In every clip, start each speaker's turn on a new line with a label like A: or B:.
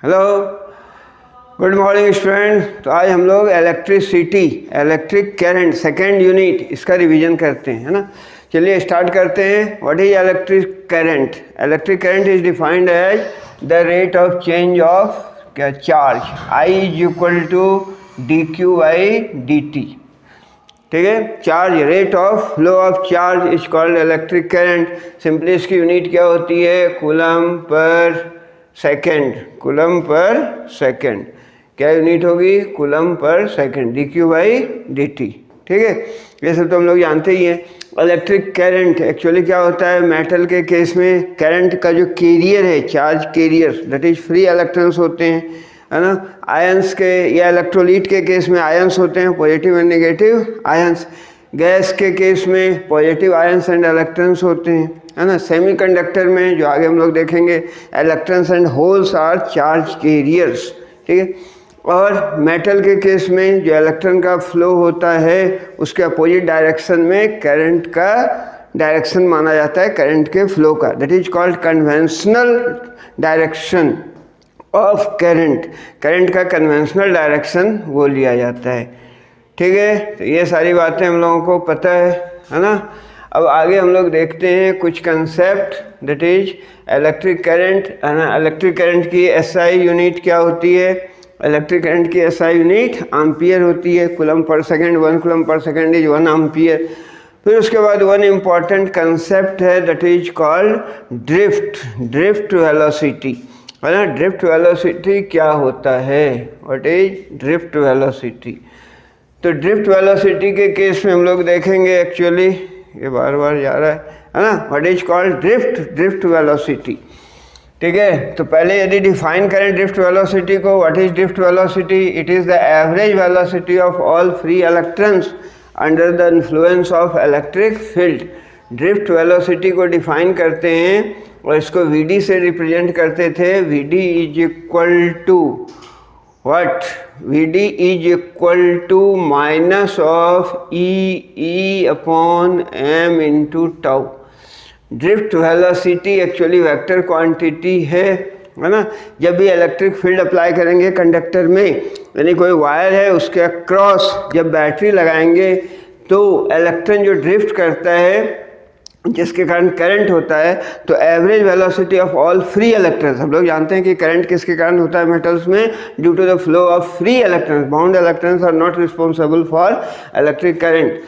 A: Hello, good morning student. तो आज हम लोग electricity, electric current second unit, इसका रिवीजन करते हैं, है ना। चलिए स्टार्ट करते हैं। What is electric current? Electric current is defined as the rate of change of क्या charge, I is equal to D Q by D T. ठीक है, charge, rate of flow of charge is called electric current. Simply इसकी unit क्या होती है? Coulomb per second. Coulomb per second क्या unit होगी? Coulomb per second, D Q by D T. ठीक है, ये सब तो हम लोग जानते ही हैं। इलेक्ट्रिक करंट एक्चुअली क्या होता है? मेटल के केस में करंट का जो कैरियर है, charge carrier, that is free electrons होते हैं, है ना। आयंस के या इलेक्ट्रोलाइट के केस में आयंस होते हैं, positive and negative ions. Gas के केस में पॉजिटिव आयंस एंड इलेक्ट्रॉन्स होते हैं, है ना। सेमीकंडक्टर में, जो आगे हम लोग देखेंगे, electrons and holes are charge carriers. ठीक है, और मेटल के केस में जो इलेक्ट्रॉन का फ्लो होता है उसके अपोजिट डायरेक्शन में करंट का डायरेक्शन माना जाता है, करंट के फ्लो का। That is called conventional direction of current. Current का कन्वेंशनल डायरेक्शन वो लिया जाता है। ठीक है, तो ये सारी बातें हम लोगों को पता है ना। अब आगे हम लोग देखते हैं कुछ concept, that is electric current, है ना। इलेक्ट्रिक करंट की SI यूनिट क्या होती है? इलेक्ट्रिक करंट की SI यूनिट एम्पियर होती है। Coulomb per second, 1 coulomb per second is 1 ampere. फिर उसके बाद वन इम्पॉर्टेंट कंसेप्ट है, that is called drift, drift velocity, है ना। ड्रिफ्ट वेलोसिटी क्या होता है? What is drift velocity? तो ड्रिफ्ट वेलोसिटी के केस में हम लोग देखेंगे, एक्चुअली ये बार बार जा रहा है ना। What is called drift, drift velocity. ठीक है, तो पहले यदि डिफाइन करें ड्रिफ्ट वेलोसिटी को, what is drift velocity? It is the average velocity of all free electrons under the influence of electric field. Drift velocity को डिफाइन करते हैं और इसको VD से रिप्रेजेंट करते थे। VD is equal to what? VD is equal to minus of E upon m into tau. Drift velocity actually vector quantity है ना। जब भी इलेक्ट्रिक फील्ड अप्लाई करेंगे कंडक्टर में, यानी कोई वायर है उसके अक्रॉस जब बैटरी लगाएंगे तो इलेक्ट्रॉन जो ड्रिफ्ट करता है, जिसके कारण करंट होता है, तो average velocity of all free electrons, हम लोग जानते हैं कि करंट किसके कारण होता है मेटल्स में? Due to the flow of free electrons. Bound electrons are not responsible for electric current.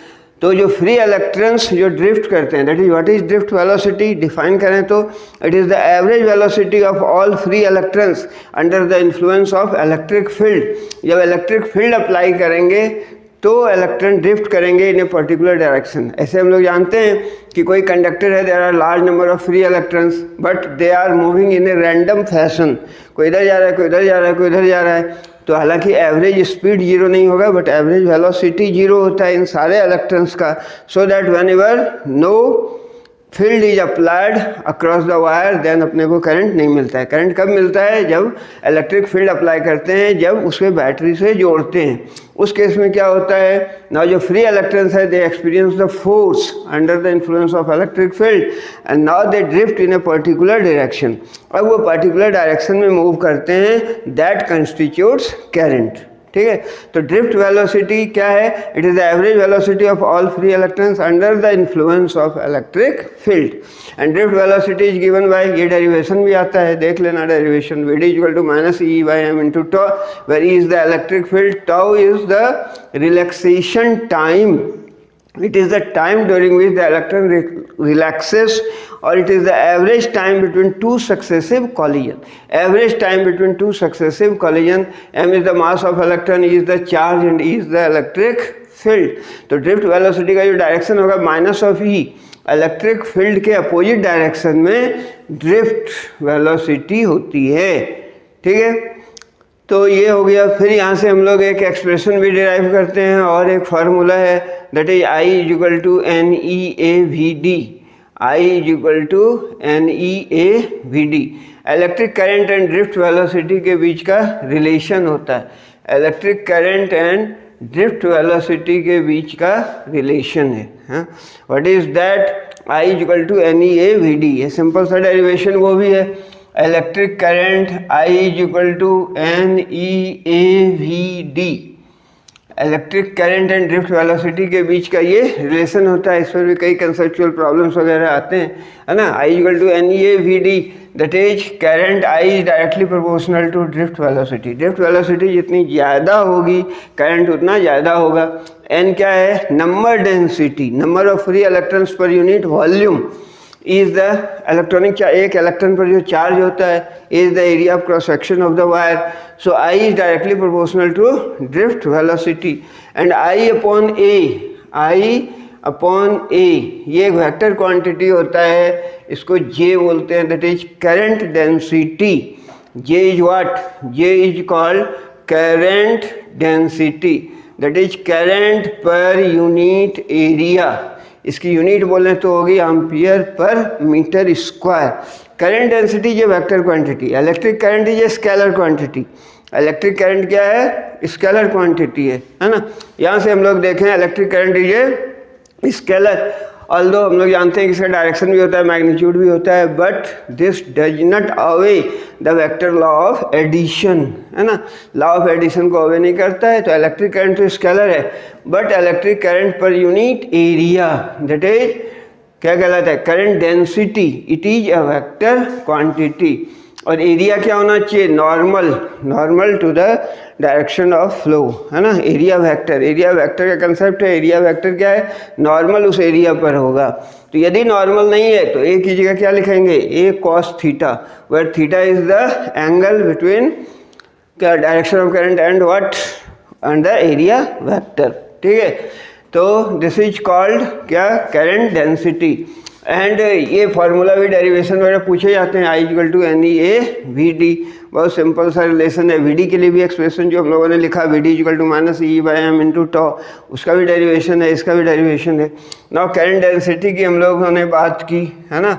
A: तो जो फ्री इलेक्ट्रॉन्स जो ड्रिफ्ट करते हैं, that is what is drift velocity? Define करें तो it is the average velocity of all free electrons under the influence of electric field. जब electric field apply करेंगे तो इलेक्ट्रॉन ड्रिफ्ट करेंगे इन ए पर्टिकुलर डायरेक्शन। ऐसे हम लोग जानते हैं कि कोई कंडक्टर है, there are large number of free electrons but they are moving in a random fashion. कोई इधर जा रहा है, कोई इधर जा रहा है, कोई इधर जा रहा है। तो हालांकि एवरेज स्पीड जीरो नहीं होगा, बट एवरेज वेलोसिटी जीरो होता है इन सारे इलेक्ट्रॉन्स का। So that whenever no field is applied across the wire, then अपने को करंट नहीं मिलता है। करंट कब मिलता है? जब इलेक्ट्रिक फील्ड अप्लाई करते हैं, जब उसके बैटरी से जोड़ते हैं। उस केस में क्या होता है? नाउ जो फ्री इलेक्ट्रॉन्स है, they experience the force under the influence of electric field and now they drift in a particular direction. अब वो पर्टिकुलर डायरेक्शन में मूव करते हैं, दैट कंस्टिट्यूट्स करंट। ठीक है, तो ड्रिफ्ट वेलोसिटी क्या है? It is the average velocity of all free electrons under the influence of electric field. And drift velocity is given by, ये डेरिवेशन भी आता है, देख लेना derivation. VD equal to minus E by m into tau, where E is the electric field, tau is the relaxation time. It is the time during which the electron relaxes, or it is the average time between two successive collision. Average time between two successive collision. M is the mass of electron, E is the charge and E is the electric field. तो drift velocity का जो direction होगा minus of E, electric field के opposite direction में drift velocity होती है। ठीक है, तो ये हो गया। फिर यहाँ से हम लोग एक एक्सप्रेशन भी डिराइव करते हैं और एक फार्मूला है, that is I is equal to NEAVD। I is equal to NEAVD। Electric current and drift velocity के बीच का रिलेशन होता है। Electric current and drift velocity के बीच का रिलेशन है। What is that? I is equal to NEAVD। ये सिंपल सा डेरिवेशन वो भी है। Electric current I is equal to NeAVD। Electric current and drift velocity के बीच का ये रिलेशन होता है। इस पर भी कई कंसेप्चुअल प्रॉब्लम्स वगैरह आते हैं, है ना। I equal to NeAVD, that is current I is directly proportional to drift velocity. Drift velocity जितनी ज़्यादा होगी करंट उतना ज़्यादा होगा। N क्या है? Number density, number of free electrons per unit volume is the electronic, एक इलेक्ट्रॉन पर जो चार्ज होता है is the area of cross section of the wire. So I is directly proportional to drift velocity and I upon A ये एक vector quantity होता है, इसको J बोलते हैं, that is current density. J is what? J is called current density, that is current per unit area. इसकी unit बोलें तो होगी ampere per metre square. Current density ये वेक्टर क्वांटिटी, इलेक्ट्रिक करंट ये स्केलर क्वांटिटी। इलेक्ट्रिक करंट क्या है? Scalar quantity है ना। यहाँ से हम लोग देखें इलेक्ट्रिक करंट ये स्केलर, ऑल्दो हम लोग जानते हैं कि इसका डायरेक्शन भी होता है, मैग्नीट्यूड भी होता है, but this does not obey the vector law of addition, है ना। लॉ ऑफ एडिशन को अवे नहीं करता है। तो इलेक्ट्रिक करंट तो स्केलर है, but electric current per unit area that is क्या कहलाता है? Current density. It is a vector quantity. और एरिया क्या होना चाहिए? Normal to the direction of flow, है ना। एरिया वेक्टर, एरिया वेक्टर का कंसेप्ट है। एरिया वेक्टर क्या है? नॉर्मल उस एरिया पर होगा। तो यदि नॉर्मल नहीं है तो ए की जगह क्या लिखेंगे? A cos theta, where theta is the angle between क्या direction of current and what and the area vector, ठीक है। तो दिस इज कॉल्ड क्या? Current density. एंड ये फार्मूला भी डेरिवेशन वगैरह पूछे जाते हैं। I इक्वल टू NeAVD, बहुत सिंपल सा रिलेशन है। VD के लिए भी एक्सप्रेशन जो हम लोगों ने लिखा VD equal to minus E/m into tau, उसका भी डेरिवेशन है, इसका भी डेरिवेशन है। नाउ करंट डेंसिटी की हम लोगों ने बात की, है ना।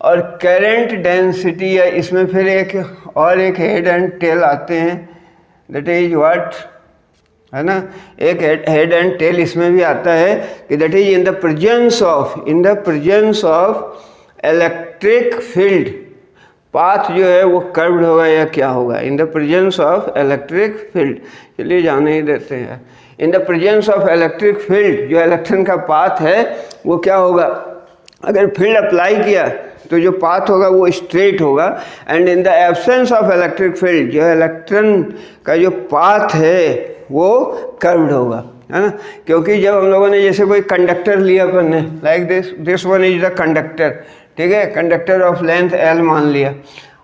A: और करंट डेंसिटी है, इसमें फिर एक हेड एंड टेल आते हैं, दैट इज व्हाट, है ना। एक हेड एंड टेल इसमें भी आता है कि that is in the presence of electric field, path जो है वो कर्व्ड होगा या क्या होगा? In the presence of electric field. चलिए जाने ही देते हैं। In the presence of electric field, जो इलेक्ट्रॉन का पाथ है वो क्या होगा? अगर फील्ड अप्लाई किया तो जो पाथ होगा वो स्ट्रेट होगा। And in the absence of electric field, जो इलेक्ट्रॉन का जो पाथ है वो कर्व्ड होगा, है ना। क्योंकि जब हम लोगों ने जैसे कोई कंडक्टर लिया अपन ने, like this one is the conductor, ठीक है, कंडक्टर ऑफ लेंथ L मान लिया,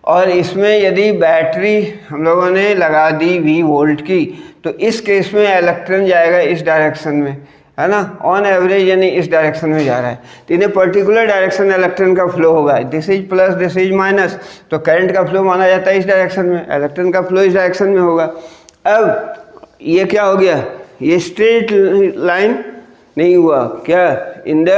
A: और इसमें यदि बैटरी हम लोगों ने लगा दी V वोल्ट की, तो इस केस में इलेक्ट्रॉन जाएगा इस डायरेक्शन में, है ना। ऑन एवरेज यानी इस डायरेक्शन में जा रहा है, तो इन्हें पर्टिकुलर डायरेक्शन इलेक्ट्रॉन का फ्लो होगा। This is plus, this is minus, तो करंट का फ्लो माना जाता है इस डायरेक्शन में, इलेक्ट्रॉन का फ्लो इस डायरेक्शन में होगा। अब ये क्या हो गया? ये स्ट्रेट लाइन नहीं हुआ क्या? In the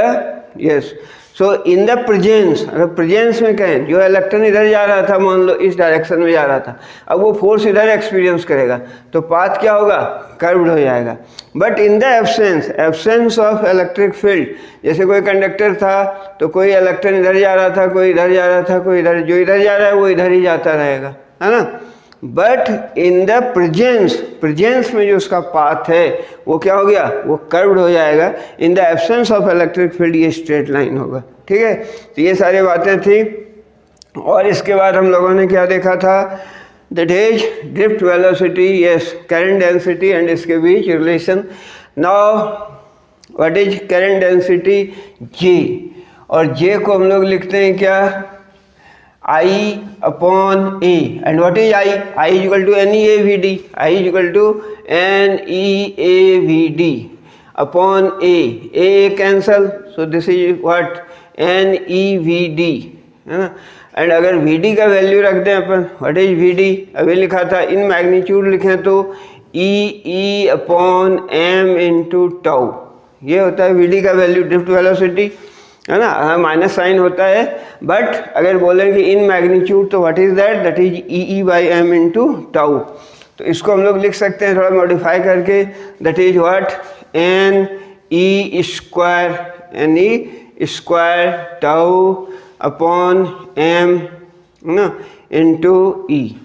A: yes, so in the presence, अगर प्रेजेंस में कहें, जो इलेक्ट्रॉन इधर जा रहा था, मान लो इस डायरेक्शन में जा रहा था, अब वो फोर्स इधर एक्सपीरियंस करेगा तो पाथ क्या होगा? कर्व्ड हो जाएगा। But in the absence of electric field, जैसे कोई कंडक्टर था तो कोई इलेक्ट्रॉन इधर जा रहा था, कोई इधर जा रहा था, कोई इधर, जो इधर जा रहा है वो इधर ही जाता रहेगा, है ना। बट इन द प्रेजेंस में जो उसका पाथ है वो क्या हो गया? वो कर्व्ड हो जाएगा। In the absence of electric field ये स्ट्रेट लाइन होगा, ठीक है। तो ये सारी बातें थी। और इसके बाद हम लोगों ने क्या देखा था? That is drift velocity, yes, current density and इसके बीच रिलेशन। Now what is current density? J, और J को हम लोग लिखते हैं क्या? I upon A, and what is I? I is equal to NeAVD. I is equal to NeAVD upon A. A cancel, so this is what? NeVD, है ना। And अगर VD का वैल्यू रख दें अपन, what is VD? अभी लिखा था in magnitude लिखें तो E upon M into tau, ये होता है VD का वैल्यू, ड्रिफ्ट वेलोसिटी, है ना। हाँ, माइनस साइन होता है, बट अगर बोलेंगे इन मैग्नीट्यूड तो what is that? That is E/m into tau. तो इसको हम लोग लिख सकते हैं थोड़ा मॉडिफाई करके, that is what? NE square tau upon M, है ना। इंटू ई,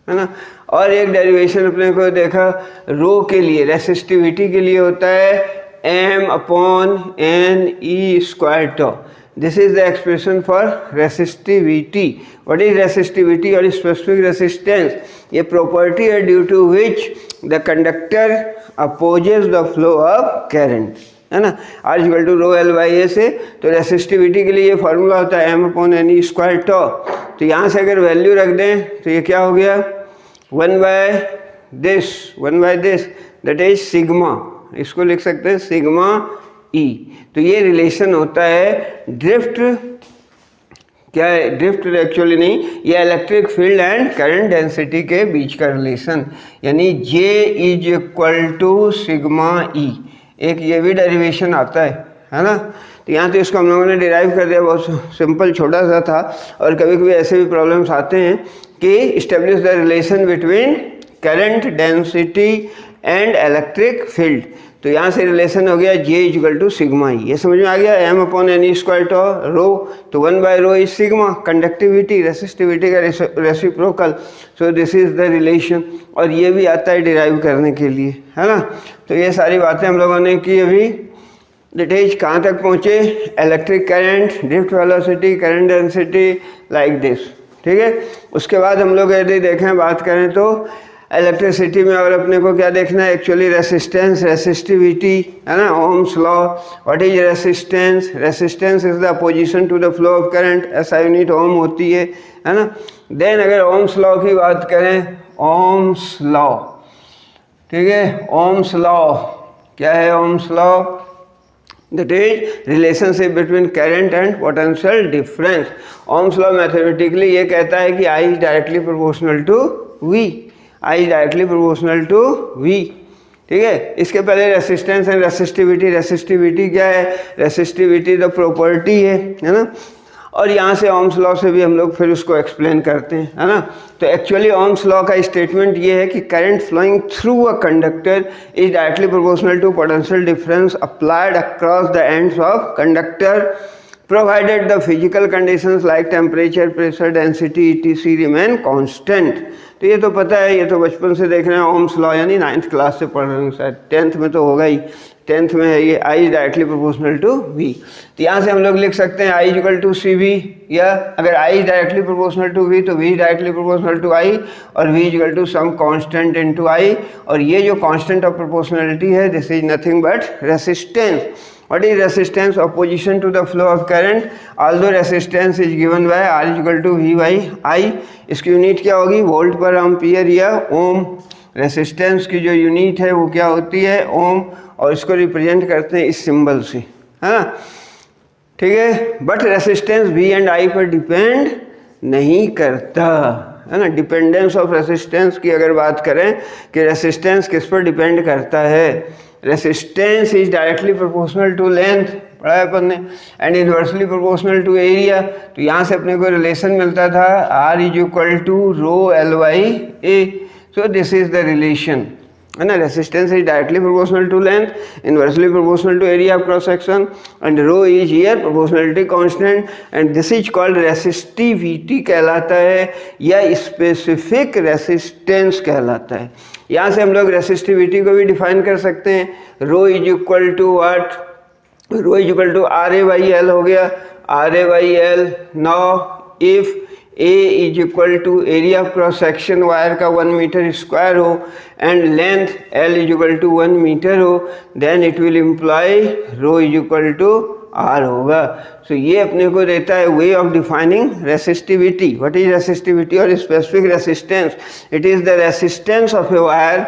A: है ना। और एक डेरिवेशन अपने को देखा रो के लिए, रेसिस्टिविटी के लिए होता है m/n e². This is the expression for resistivity. What is resistivity or specific resistance? ये property है due to which the conductor opposes the flow of current, है ना। R = रो L बाई ए से, तो रेसिस्टिविटी के लिए ये फॉर्मूला होता है m/ne². तो यहाँ से अगर वैल्यू रख दें तो ये क्या हो गया 1 by this that is sigma, इसको लिख सकते हैं सिग्मा ई. तो ये रिलेशन होता है ड्रिफ्ट, क्या है ड्रिफ्ट एक्चुअली नहीं, ये electric field and current density के बीच का रिलेशन, यानी J = सिग्मा ई. एक ये भी डेरिवेशन आता है ना। तो यहाँ तो इसको हम लोगों ने डिराइव कर दिया, बहुत सिंपल छोटा सा था। और कभी कभी ऐसे भी प्रॉब्लम्स आते हैं कि establish the relation between current density and electric field. तो यहाँ से रिलेशन हो गया J = सिग्मा ई. ये समझ में आ गया, m/ne² रो, तो 1 by rho is sigma, conductivity resistivity का reciprocal. So this is the relation. और ये भी आता है डिराइव करने के लिए, है ना। तो ये सारी बातें हम लोगों ने की अभी. डिटेल्स कहाँ तक पहुँचे, electric current, drift velocity, current density, like this, ठीक है। उसके बाद हम लोग यदि देखें बात करें तो इलेक्ट्रिसिटी में और अपने को क्या देखना है एक्चुअली, रेसिस्टेंस, रेसिस्टिविटी, है ना। Ohm's law, what is resistance? Resistance is the opposition to the flow of current, ऐसा यूनिट ओम होती है ना। देन अगर ओम्स लॉ की बात करें, ओम्स लॉ, ठीक है, ओम्स लॉ क्या है? Ohm's law that is relationship between current and potential difference. Ohm's law mathematically ये कहता है कि I is directly proportional to V, I is directly proportional to V, ठीक है। इसके पहले रेसिस्टेंस एंड रेसिस्टिविटी, रेसिस्टिविटी क्या है? रेसिस्टिविटी द प्रॉपर्टी है ना। और यहाँ से ओम्स लॉ से भी हम लोग फिर उसको एक्सप्लेन करते हैं, है ना। तो एक्चुअली ओम्स लॉ का स्टेटमेंट ये है कि current flowing through a conductor is directly proportional to potential difference applied across the ends of conductor provided the physical conditions like temperature, pressure, density etc remain constant. तो ये तो पता है, ये तो बचपन से देख रहे हैं ओम्स लॉ, यानी 9th क्लास से पढ़ रहे हैं, शायद 10th में तो होगा ही, 10th में है ये, I is directly proportional to V. तो यहाँ से हम लोग लिख सकते हैं I = CV, या अगर I is directly proportional to V तो V is directly proportional to I, और V = some constant into I. और ये जो कांस्टेंट ऑफ प्रोपोर्शनलिटी है, this is nothing but resistance. What is resistance? Opposition to the flow of current. Although resistance is given by R = V by I. इसकी unit क्या होगी? Volt पर ampere या ओम. Resistance की जो यूनिट है वो क्या होती है? ओम. और इसको रिप्रेजेंट करते हैं इस सिंबल से, है ना, ठीक है। But resistance V and I पर डिपेंड नहीं करता, है ना। डिपेंडेंस ऑफ रेसिस्टेंस की अगर बात करें कि रेसिस्टेंस किस पर डिपेंड करता है, resistance is directly proportional to length, पढ़ा है अपन ने, and inversely proportional to area. तो यहाँ से अपने को रिलेशन मिलता था R = rho L by A. So this is the relation, है ना। Resistance is directly proportional to length, inversely proportional to area of cross section, and rho is here proportionality constant, and this is called resistivity कहलाता है, या specific resistance कहलाता है. यहाँ से हम लोग रेसिस्टिविटी को भी डिफाइन कर सकते हैं. Rho is equal to what? Rho is equal to RA/L हो गया, RA/L. Now if A is equal to area of cross section wire का 1 मीटर स्क्वायर हो and length L is equal to 1 metre हो, then it will imply rho is equal to R होगा. सो ये अपने को देता है way of defining resistivity. What is resistivity और specific resistance? It is the resistance of a wire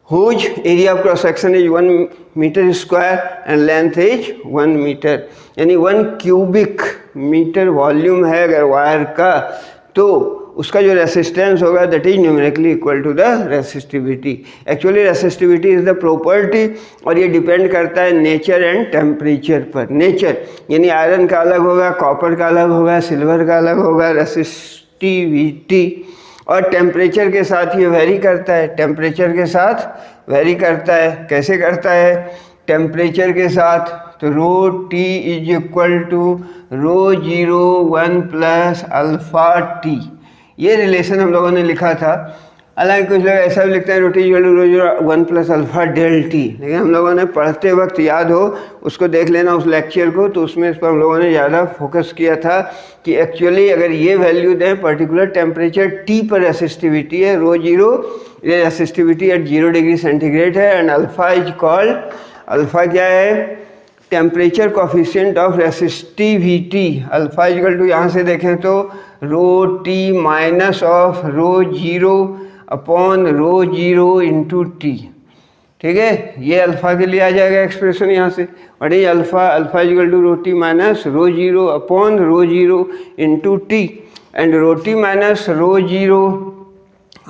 A: whose area of cross section is 1 meter square and length is 1 meter. यानी 1 cubic metre volume है अगर wire का, तो उसका जो resistance होगा that is numerically equal to the resistivity. Actually resistivity is the property, और ये डिपेंड करता है नेचर एंड टेम्परेचर पर. नेचर यानी आयरन का अलग होगा, कॉपर का अलग होगा, सिल्वर का अलग होगा रेसिस्टिविटी, और टेम्परेचर के साथ ये वेरी करता है. टेम्परेचर के साथ वेरी करता है. कैसे करता है? टेम्परेचर के साथ तो rho T is equal to rho 0 1 plus alpha T. ये रिलेशन हम लोगों ने लिखा था। हालांकि कुछ लोग ऐसा भी लिखते हैं rho T equal to rho zero 1 plus alpha del T, लेकिन हम लोगों ने पढ़ते वक्त याद हो उसको देख लेना उस लेक्चर को, तो उसमें इस पर हम लोगों ने ज़्यादा फोकस किया था कि एक्चुअली अगर ये वैल्यू दें पर्टिकुलर टेम्परेचर टी पर रेसिस्टिविटी है रो जीरो, ये रेसिस्टिविटी एट 0 डिग्री सेंटीग्रेड है, and alpha is called, alpha क्या है, temperature coefficient of resistivity. Alpha equal to यहाँ से देखें तो rho T minus of rho zero upon rho zero into T. ठीक है, ये अल्फ़ा के लिए आ जाएगा एक्सप्रेशन यहाँ से। What is alpha, alpha equal to rho T minus rho zero upon rho zero into T, and rho T minus rho zero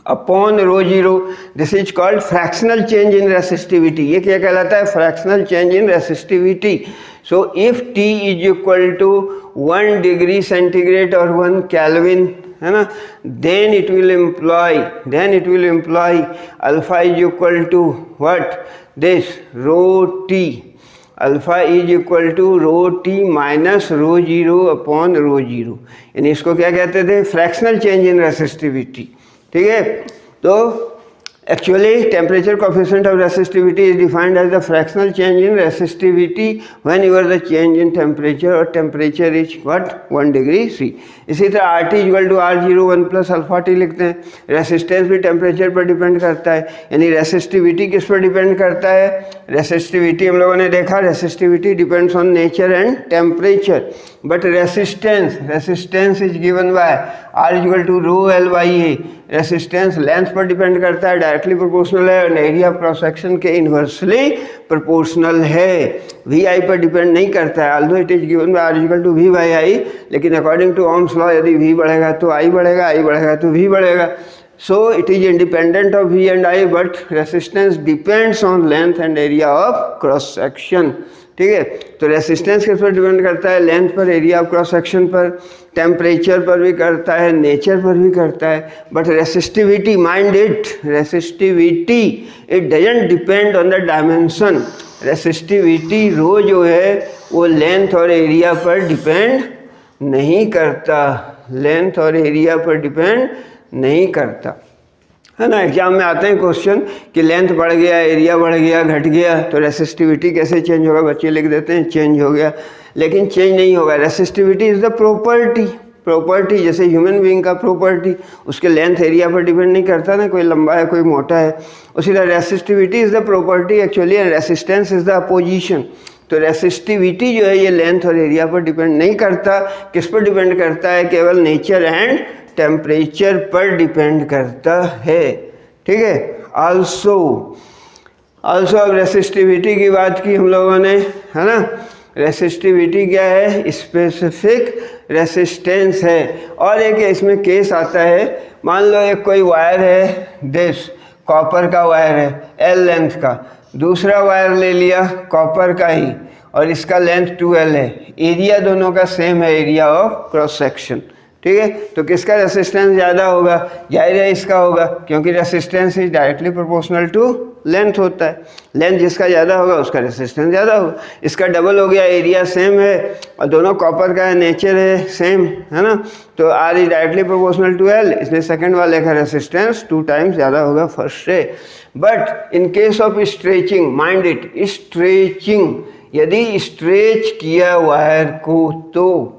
A: upon rho zero, this is called fractional change in resistivity. ये क्या कहलाता है, fractional change in resistivity. So if T is equal to 1 degree centigrade और 1 kelvin, है ना, then it will imply alpha is equal to what, this rho t, alpha is equal to rho t minus rho zero upon rho zero, यानी इसको क्या कहते थे, fractional change in resistivity. ठीक है, तो actually temperature coefficient of resistivity is defined as the fractional change in resistivity whenever the change in temperature or temperature is what, 1 degree C। इसी तरह RT equal to R0 1 plus alpha T लिखते हैं। Resistance भी temperature पर depend करता है, यानी resistivity किस पर डिपेंड करता है, रेसिस्टिविटी हम लोगों ने देखा resistivity depends on nature and temperature, but resistance is given by R equal to rho L by A. Resistance length पर डिपेंड करता है, डायरेक्टली प्रोपोर्शनल है, और एरिया क्रॉस सेक्शन के इन्वर्सली प्रोपोर्शनल है, वी आई पर डिपेंड नहीं करता है। Although it is given by R equal to V by I, लेकिन अकॉर्डिंग टू ओम्स लॉ यदि वी बढ़ेगा तो आई बढ़ेगा, आई बढ़ेगा तो वी बढ़ेगा। So it is independent of V and I, but resistance depends on length and area of cross section. ठीक है, तो रेसिस्टेंस किस पर डिपेंड करता है, लेंथ पर, एरिया ऑफ क्रॉस सेक्शन पर, टेम्परेचर पर भी करता है, नेचर पर भी करता है, but resistivity, mind it, resistivity it doesn't depend on the dimension. Resistivity rho जो है वो लेंथ और एरिया पर डिपेंड नहीं करता, लेंथ और एरिया पर डिपेंड नहीं करता, है ना। एग्जाम में आते हैं क्वेश्चन कि लेंथ बढ़ गया, एरिया बढ़ गया, घट गया, तो रेसिस्टिविटी कैसे चेंज होगा, बच्चे लिख देते हैं चेंज हो गया, लेकिन चेंज नहीं होगा। रेसिस्टिविटी इज़ द प्रॉपर्टी, जैसे ह्यूमन बीइंग का प्रॉपर्टी, उसके लेंथ एरिया पर डिपेंड नहीं करता ना, कोई लंबा है कोई मोटा है, उसी तरह resistivity is the property actually, and resistance is the opposition. तो रेसिस्टिविटी जो है ये लेंथ और एरिया पर डिपेंड नहीं करता, किस पर डिपेंड करता है, केवल नेचर एंड टेम्परेचर पर डिपेंड करता है। ठीक है, आल्सो अब रेसिस्टिविटी की बात की हम लोगों ने, है ना। रेसिस्टिविटी क्या है, स्पेसिफिक रेसिस्टेंस है। और एक इसमें केस आता है, मान लो एक कोई वायर है, दिस कॉपर का वायर है L लेंथ का, दूसरा वायर ले लिया कॉपर का ही और इसका लेंथ 2L है, एरिया दोनों का सेम है, एरिया ऑफ क्रॉस सेक्शन। ठीक है, तो किसका रेसिस्टेंस ज़्यादा होगा, जाहिर है इसका होगा, क्योंकि resistance is directly proportional to length होता है, लेंथ जिसका ज़्यादा होगा उसका रेसिस्टेंस ज़्यादा होगा। इसका डबल हो गया, एरिया सेम है और दोनों कॉपर का है, नेचर है सेम, है ना, तो R is directly proportional to L, इसलिए सेकंड वाले का रेसिस्टेंस 2 टाइम्स ज़्यादा होगा फर्स्ट से। But in case of stretching, mind it, stretching, यदि स्ट्रेच किया वायर को तो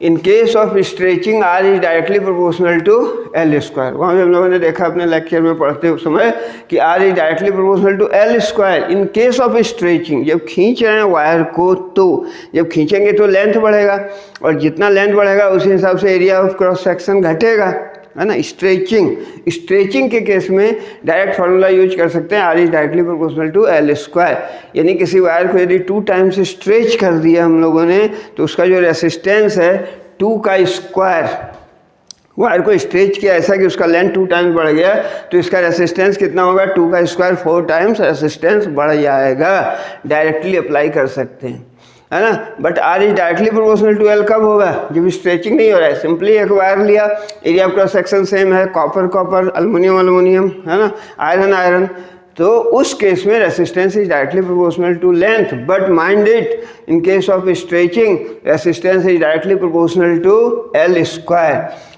A: in case of stretching R is directly proportional to L square. वहाँ भी हम लोगों ने देखा अपने लेक्चर में पढ़ते हुए समय कि R is directly proportional to L square in case of stretching. जब खींच रहे हैं वायर को तो जब खींचेंगे तो लेंथ बढ़ेगा और जितना लेंथ बढ़ेगा उसी हिसाब से एरिया ऑफ क्रॉस सेक्शन घटेगा, है ना। स्ट्रेचिंग के केस में डायरेक्ट फार्मूला यूज कर सकते हैं, R is directly proportional to L square. यानी किसी वायर को यदि 2 टाइम्स स्ट्रेच कर दिया हम लोगों ने तो उसका जो रेसिस्टेंस है 2 का स्क्वायर, वायर को स्ट्रेच किया ऐसा कि उसका लेंथ 2 टाइम्स बढ़ गया तो इसका रेसिस्टेंस कितना होगा, 2 का स्क्वायर 4 टाइम्स रेसिस्टेंस बढ़ जाएगा। डायरेक्टली अप्लाई कर सकते हैं, है ना। But R is directly proportional to L कब होगा, जब स्ट्रेचिंग नहीं हो रहा है, सिंपली एक वायर लिया, एरिया क्रॉस सेक्शन सेम है, कॉपर, अल्युमिनियम, है ना, आयरन, तो उस केस में resistance is directly proportional to length. But mind it, in case of stretching resistance is directly proportional to L square.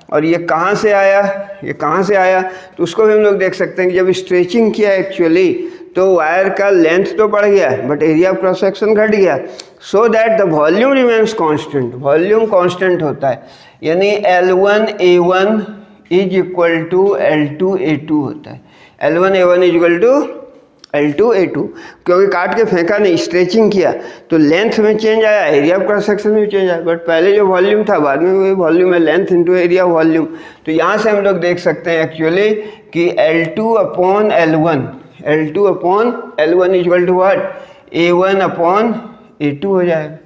A: और ये कहाँ से आया, ये कहाँ से आया, तो उसको भी हम लोग देख सकते हैं कि जब स्ट्रेचिंग किया एक्चुअली तो वायर का लेंथ तो बढ़ गया but area of cross section घट गया, so that the volume remains constant, volume constant होता है, यानी L1A1 is equal to L2A2 होता है, L1A1 is equal to L2A2, क्योंकि काट के फेंका नहीं, स्ट्रेचिंग किया तो लेंथ में चेंज आया, एरिया ऑफ क्रॉस सेक्शन में चेंज आया, बट पहले जो वॉल्यूम था बाद में वही वॉल्यूम है, लेंथ इंटू एरिया वॉल्यूम। तो यहाँ से हम लोग देख सकते हैं एक्चुअली कि L2/L1, L2/L1 is equal to what, A1/A2 हो जाएगा,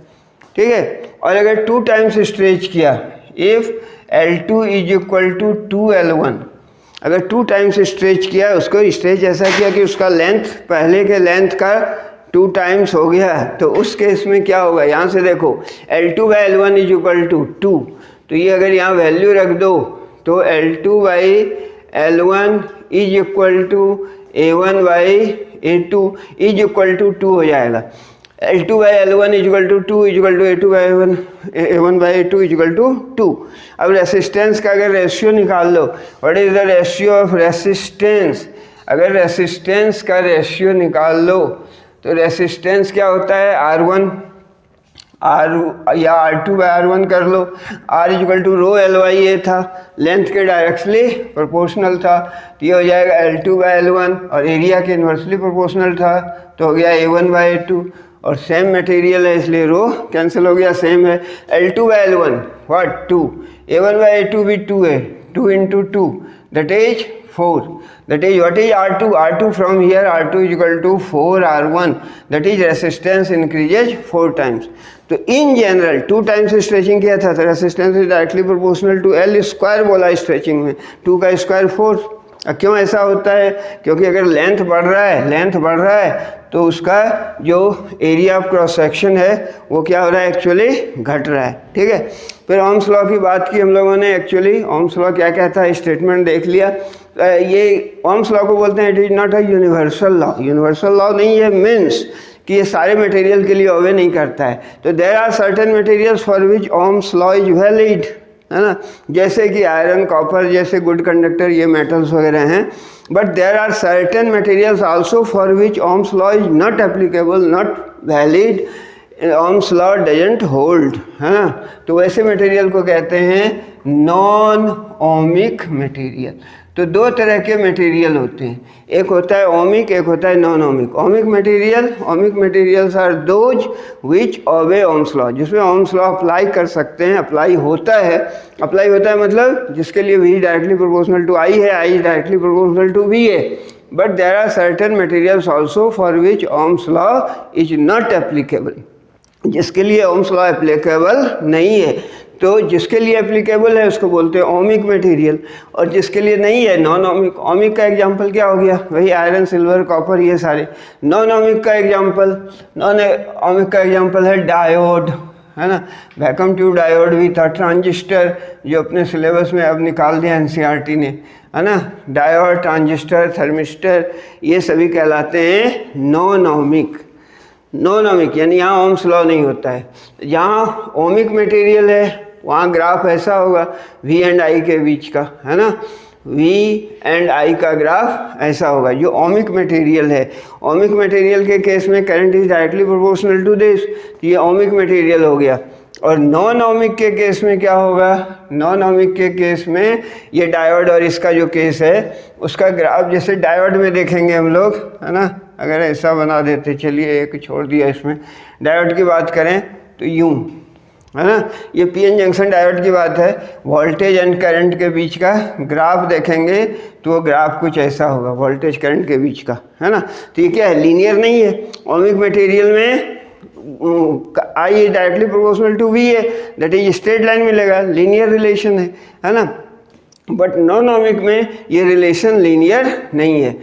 A: ठीक है। और अगर 2 टाइम्स स्ट्रेच किया, if L2 is equal to 2L1, अगर 2 टाइम्स स्ट्रेच किया, उसको स्ट्रेच ऐसा किया कि उसका लेंथ पहले के लेंथ का 2 टाइम्स हो गया, तो उस केस में क्या होगा, यहाँ से देखो L2/L1 इज इक्वल टू 2, तो ये अगर यहाँ वैल्यू रख दो तो L2/L1 is equal to A1/A2 is equal to 2 हो जाएगा। L2/L1 is equal to 2 is equal to A1/A2 is equal to 2। अब रेसिस्टेंस का अगर रेशियो निकाल लो, what is the ratio of resistance, अगर रेसिस्टेंस का रेशियो निकाल लो तो रेसिस्टेंस क्या होता है, R1 या R2/R1 कर लो, R is equal to ρLA था, लेंथ के डायरेक्टली प्रोपोर्शनल था, तो ये हो जाएगा L2/L1, और एरिया के इन्वर्सली प्रोपोर्शनल था तो हो गया A1/A2, और सेम मटेरियल है इसलिए रो कैंसिल हो गया, सेम है। L2/L1 व्हाट 2, A1/A2 भी 2 है, 2 into 2 that is 4, that is what is R2 from here, R2 is equal to 4R1, that is resistance increases 4 times। तो इन जनरल 2 टाइम्स स्ट्रेचिंग किया था तो resistance is directly proportional to L square बोला stretching में, 2 का square 4। क्यों ऐसा होता है, क्योंकि अगर लेंथ बढ़ रहा है तो उसका जो एरिया ऑफ क्रॉस सेक्शन है वो क्या हो रहा है, एक्चुअली घट रहा है, ठीक है। फिर ओम्स लॉ की बात की हम लोगों ने, एक्चुअली ओम्स लॉ क्या कहता है, स्टेटमेंट देख लिया। ये ओम्स लॉ को बोलते हैं it is not a universal law, universal law नहीं है, मीन्स कि ये सारे मटेरियल के लिए ओबे नहीं करता है। तो there are certain materials for which Ohm's law is valid, है ना, जैसे कि आयरन, कॉपर जैसे गुड कंडक्टर, ये मेटल्स वगैरह हैं। But there are certain materials also for which Ohm's law is not applicable, not valid, Ohm's law doesn't hold, है ना। तो वैसे मटेरियल को कहते हैं नॉन ओमिक मटेरियल। तो 2 तरह के मटेरियल होते हैं, एक होता है ओमिक, एक होता है non ohmic. Ohmic materials are those which obey Ohm's law, जिसमें ओम्स लॉ अप्लाई कर सकते हैं, अप्लाई होता है मतलब जिसके लिए V directly proportional to I है, I directly proportional to V है। But there are certain materials also for which Ohm's law is not applicable, जिसके लिए ओम्स लॉ एप्लीकेबल नहीं है। तो जिसके लिए एप्लीकेबल है उसको बोलते हैं ओमिक मटेरियल, और जिसके लिए नहीं है नॉन ओमिक। ओमिक का एग्जांपल क्या हो गया, वही आयरन, सिल्वर, कॉपर, ये सारे। नॉन ओमिक का एग्जांपल है डायोड, है ना, वैक्यूम ट्यूब डायोड भी था, ट्रांजिस्टर जो अपने सिलेबस में अब निकाल दिया एनसीईआरटी ने, है ना। डायोड, ट्रांजिस्टर, थर्मिस्टर, ये सभी कहलाते हैं नॉन ओमिक यानी यहाँ ओम्स लॉ नहीं होता है। जहाँ ओमिक मटेरियल है वहाँ ग्राफ ऐसा होगा V एंड I के बीच का, है ना, V एंड I का ग्राफ ऐसा होगा जो ओमिक मटेरियल है। ओमिक मटेरियल के केस में current is directly proportional to this, तो ये ओमिक मटेरियल हो गया। और नॉन ओमिक के केस में क्या होगा, नॉन ओमिक के केस में ये डायोड और इसका जो केस है उसका ग्राफ जैसे डायोड में देखेंगे हम लोग, है ना, अगर ऐसा बना देते, चलिए एक छोड़ दिया इसमें, डायोड की बात करें तो यूं, है ना, ये पीएन जंक्शन डायोड की बात है। वोल्टेज एंड करंट के बीच का ग्राफ देखेंगे तो वो ग्राफ कुछ ऐसा होगा, वोल्टेज करंट के बीच का, है ना। तो ये क्या है, लीनियर नहीं है। ओमिक मटेरियल में I is directly proportional to V है, दैट इज स्ट्रेट लाइन मिलेगा, लीनियर रिलेशन है ना। बट नॉन ओमिक में ये रिलेशन लीनियर नहीं है।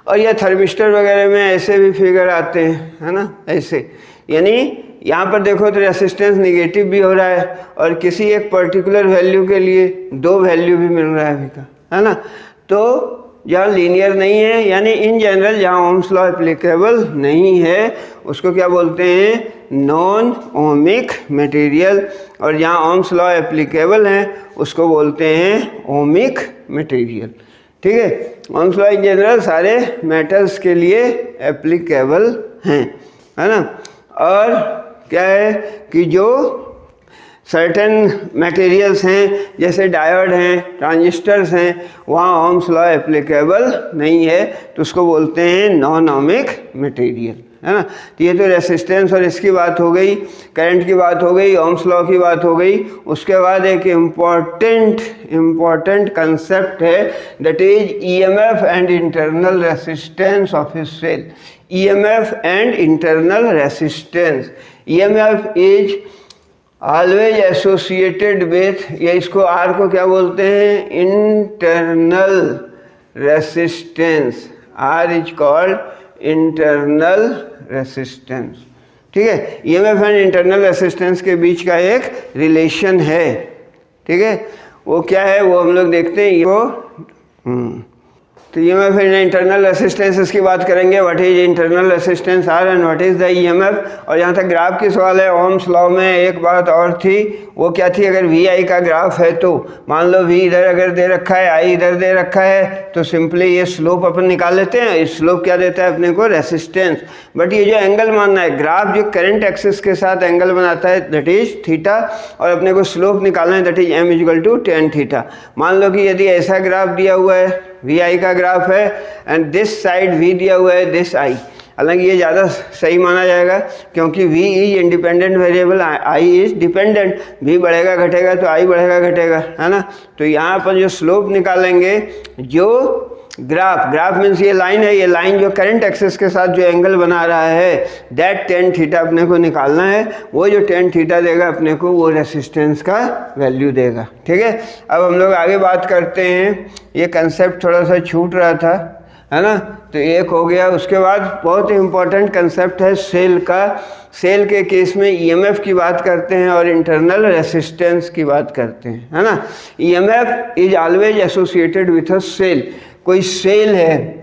A: और यह थर्मिस्टर वगैरह में ऐसे भी फिगर आते हैं, है ना, ऐसे, यानी यहाँ पर देखो तो रेसिस्टेंस निगेटिव भी हो रहा है और किसी एक पर्टिकुलर वैल्यू के लिए 2 वैल्यू भी मिल रहा है V का, है ना। तो जहाँ लीनियर नहीं है, यानी इन जनरल जहाँ ओम्स लॉ एप्लीकेबल नहीं है उसको क्या बोलते हैं, नॉन ओमिक मटेरियल, और जहाँ ओम्स लॉ एप्लीकेबल है उसको बोलते हैं ओमिक मटेरियल। ठीक है, ओम्स लॉ इन जनरल सारे मेटल्स के लिए एप्लीकेबल हैं, है ना। और क्या है कि जो सर्टेन मटेरियल्स हैं जैसे डायोड हैं, ट्रांजिस्टर्स हैं, वहाँ ओम्स लॉ एप्लीकेबल नहीं है तो उसको बोलते हैं नॉन ओमिक मटेरियल, है ना। तो ये तो रेसिस्टेंस और इसकी बात हो गई, करंट की बात हो गई, ओम्स लॉ की बात हो गई। उसके बाद एक इम्पॉर्टेंट कंसेप्ट है that is EMF and internal resistance of a cell. EMF and internal resistance, EMF is always associated with, या इसको आर को क्या बोलते हैं, internal resistance. R is called internal resistance. ठीक है, ईएमएफ एंड इंटरनल रेसिस्टेंस के बीच का एक रिलेशन है। ठीक है, वो क्या है वो हम लोग देखते हैं। वो तो ईएमएफ एंड इंटरनल रेसिस्टेंस इसकी बात करेंगे, what is internal resistance R and what is the EMF. और यहाँ तक ग्राफ की सवाल है, ओम्स लॉ में एक बात और थी, वो क्या थी, अगर वी आई का ग्राफ है तो मान लो वी इधर अगर दे रखा है, आई इधर दे रखा है, तो सिंपली ये स्लोप अपन निकाल लेते हैं। इस स्लोप क्या देता है अपने को, रेसिस्टेंस। बट ये जो एंगल मानना है, ग्राफ जो करंट एक्सिस के साथ एंगल बनाता है दैट इज थीटा, और अपने को स्लोप निकालना है that is M equal to tan theta. मान लो कि यदि ऐसा ग्राफ दिया हुआ है, वी आई का ग्राफ है एंड दिस साइड वी दिया हुआ है दिस आई, हालांकि ये ज़्यादा सही माना जाएगा क्योंकि v is independent variable, i is dependent. v बढ़ेगा घटेगा तो i बढ़ेगा घटेगा, है ना। तो यहाँ पर जो स्लोप निकालेंगे, जो ग्राफ मीन्स ये लाइन है, ये लाइन जो करंट एक्सिस के साथ जो एंगल बना रहा है दैट टेन थीटा अपने को निकालना है। वो जो टेन थीटा देगा अपने को वो रेसिस्टेंस का वैल्यू देगा। ठीक है, अब हम लोग आगे बात करते हैं। ये कंसेप्ट थोड़ा सा छूट रहा था, है ना, तो एक हो गया। उसके बाद बहुत ही इम्पोर्टेंट कंसेप्ट है सेल का। सेल के केस में ईएमएफ की बात करते हैं और इंटरनल रेसिस्टेंस की बात करते हैं, है ना। EMF is always associated with a cell. कोई सेल है,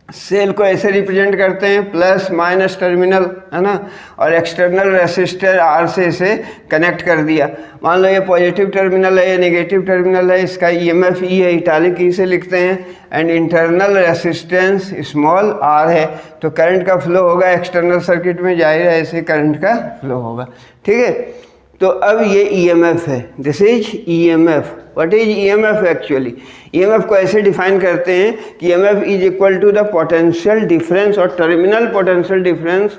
A: सेल को ऐसे रिप्रेजेंट करते हैं प्लस माइनस टर्मिनल, है ना, और एक्सटर्नल रेसिस्टर आर से इसे कनेक्ट कर दिया। मान लो ये पॉजिटिव टर्मिनल है, ये नेगेटिव टर्मिनल है, इसका ईएमएफ ई है, इटैलिक ई से लिखते हैं, and internal resistance small R है। तो करंट का फ्लो होगा एक्सटर्नल सर्किट में, जाहिर है ऐसे करंट का फ्लो होगा। ठीक है, तो अब ये ईएमएफ है, this is EMF. What is EMF actually? EMF को ऐसे डिफाइन करते हैं कि EMF is equal to the potential difference और terminal potential difference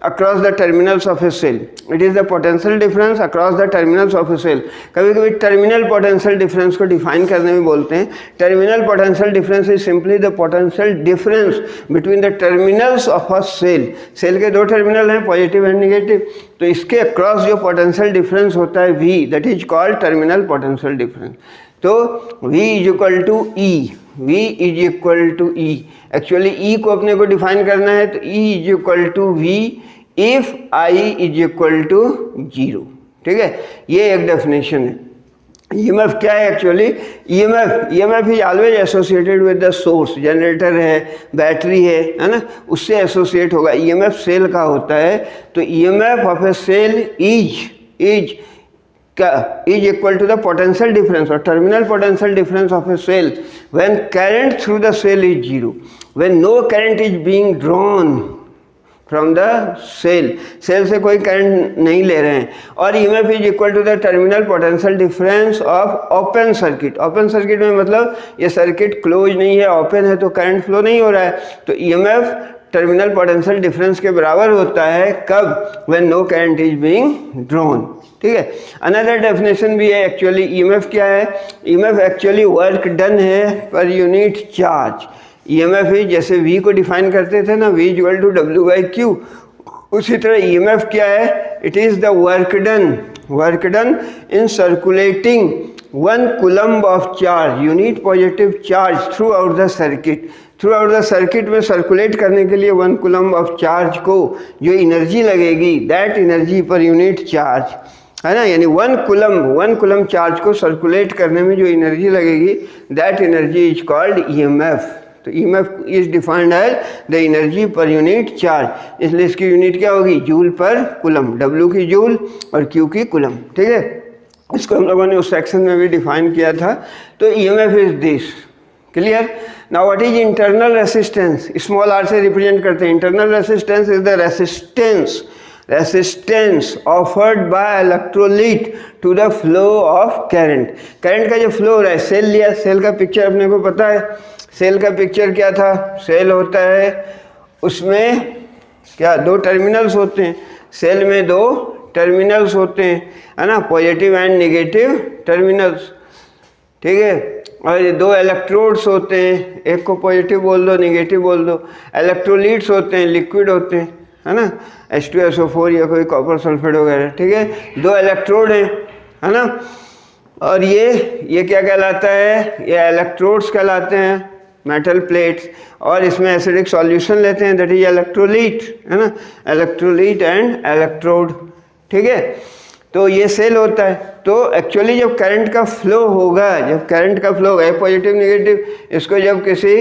A: across the terminals of a cell. It is the potential difference across the terminals of a cell. कभी कभी terminal potential difference को define करने में बोलते हैं। Terminal potential difference is simply the potential difference between the terminals of a cell. Cell के दो terminal हैं, पॉजिटिव एंड नेगेटिव, तो इसके अक्रॉस जो पोटेंशियल डिफरेंस होता है V, that is called terminal potential difference. तो V is equal to E, V is equal to E। Actually E को अपने को डिफाइन करना है तो E is equal to V if I is equal to 0। ठीक है, ये एक डेफिनेशन है। ईएमएफ क्या है actually? EMF is always associated with the source. Generator है, बैटरी है ना, उससे एसोसिएट होगा। ईएमएफ सेल का होता है, तो EMF of a cell is equal to the potential difference or terminal potential difference of a cell when current through the cell is 0, when no current is being drawn from the cell से कोई current नहीं ले रहे हैं। और EMF is equal to the terminal potential difference of open circuit। Open circuit में मतलब ये सर्किट क्लोज नहीं है, ओपन है, तो करंट फ्लो नहीं हो रहा है, तो EMF टर्मिनल पोटेंशियल डिफरेंस के बराबर होता है कब? when no current is being drawn। ठीक है, अनदर डेफिनेशन भी है एक्चुअली। ईएमएफ क्या है? ईएमएफ एक्चुअली वर्क डन है पर यूनिट चार्ज। ईएमएफ ही जैसे वी को डिफाइन करते थे ना, V equal to W by Q, उसी तरह ईएमएफ क्या है? It is the work done in circulating 1 coulomb of charge, unit positive charge throughout the circuit. Throughout the circuit में सर्कुलेट करने के लिए 1 कूलम्ब ऑफ चार्ज को जो एनर्जी लगेगी, that energy per unit charge, है ना, यानी 1 कूलम्ब चार्ज को सर्कुलेट करने में जो एनर्जी लगेगी that energy is called EMF. तो EMF is defined as the energy per unit charge, इसलिए इसकी यूनिट क्या होगी, जूल पर कूलम, W की जूल और Q की कूलम, ठीक है। इसको हम लोगों ने उस सेक्शन में भी डिफाइन किया था। तो EMF is this, clear. Now what is internal resistance, small r से रिप्रेजेंट करते हैं। Internal resistance is the resistance offered by electrolyte to the flow of current. Current का जो फ्लो हो रहा है, सेल लिया, सेल का पिक्चर अपने को पता है, सेल का पिक्चर क्या था, सेल होता है, उसमें क्या दो टर्मिनल्स होते हैं, सेल में दो टर्मिनल्स होते हैं, है ना, पॉजिटिव एंड नेगेटिव टर्मिनल्स, ठीक है। और ये दो इलेक्ट्रोड्स होते हैं, एक को पॉजिटिव बोल दो, नेगेटिव बोल दो। इलेक्ट्रोलाइट्स होते हैं, लिक्विड होते हैं, है ना, H2SO4 या कोई कॉपर सल्फेट वगैरह, ठीक है। दो इलेक्ट्रोड हैं, है ना, और ये क्या कहलाता है, ये इलेक्ट्रोड्स कहलाते हैं, मेटल प्लेट्स, और इसमें एसिडिक सॉल्यूशन लेते हैं, दैट इज इलेक्ट्रोलाइट, है ना, इलेक्ट्रोलाइट एंड इलेक्ट्रोड, ठीक है। तो ये सेल होता है। तो एक्चुअली जब करंट का फ्लो होगा, पॉजिटिव नेगेटिव, इसको जब किसी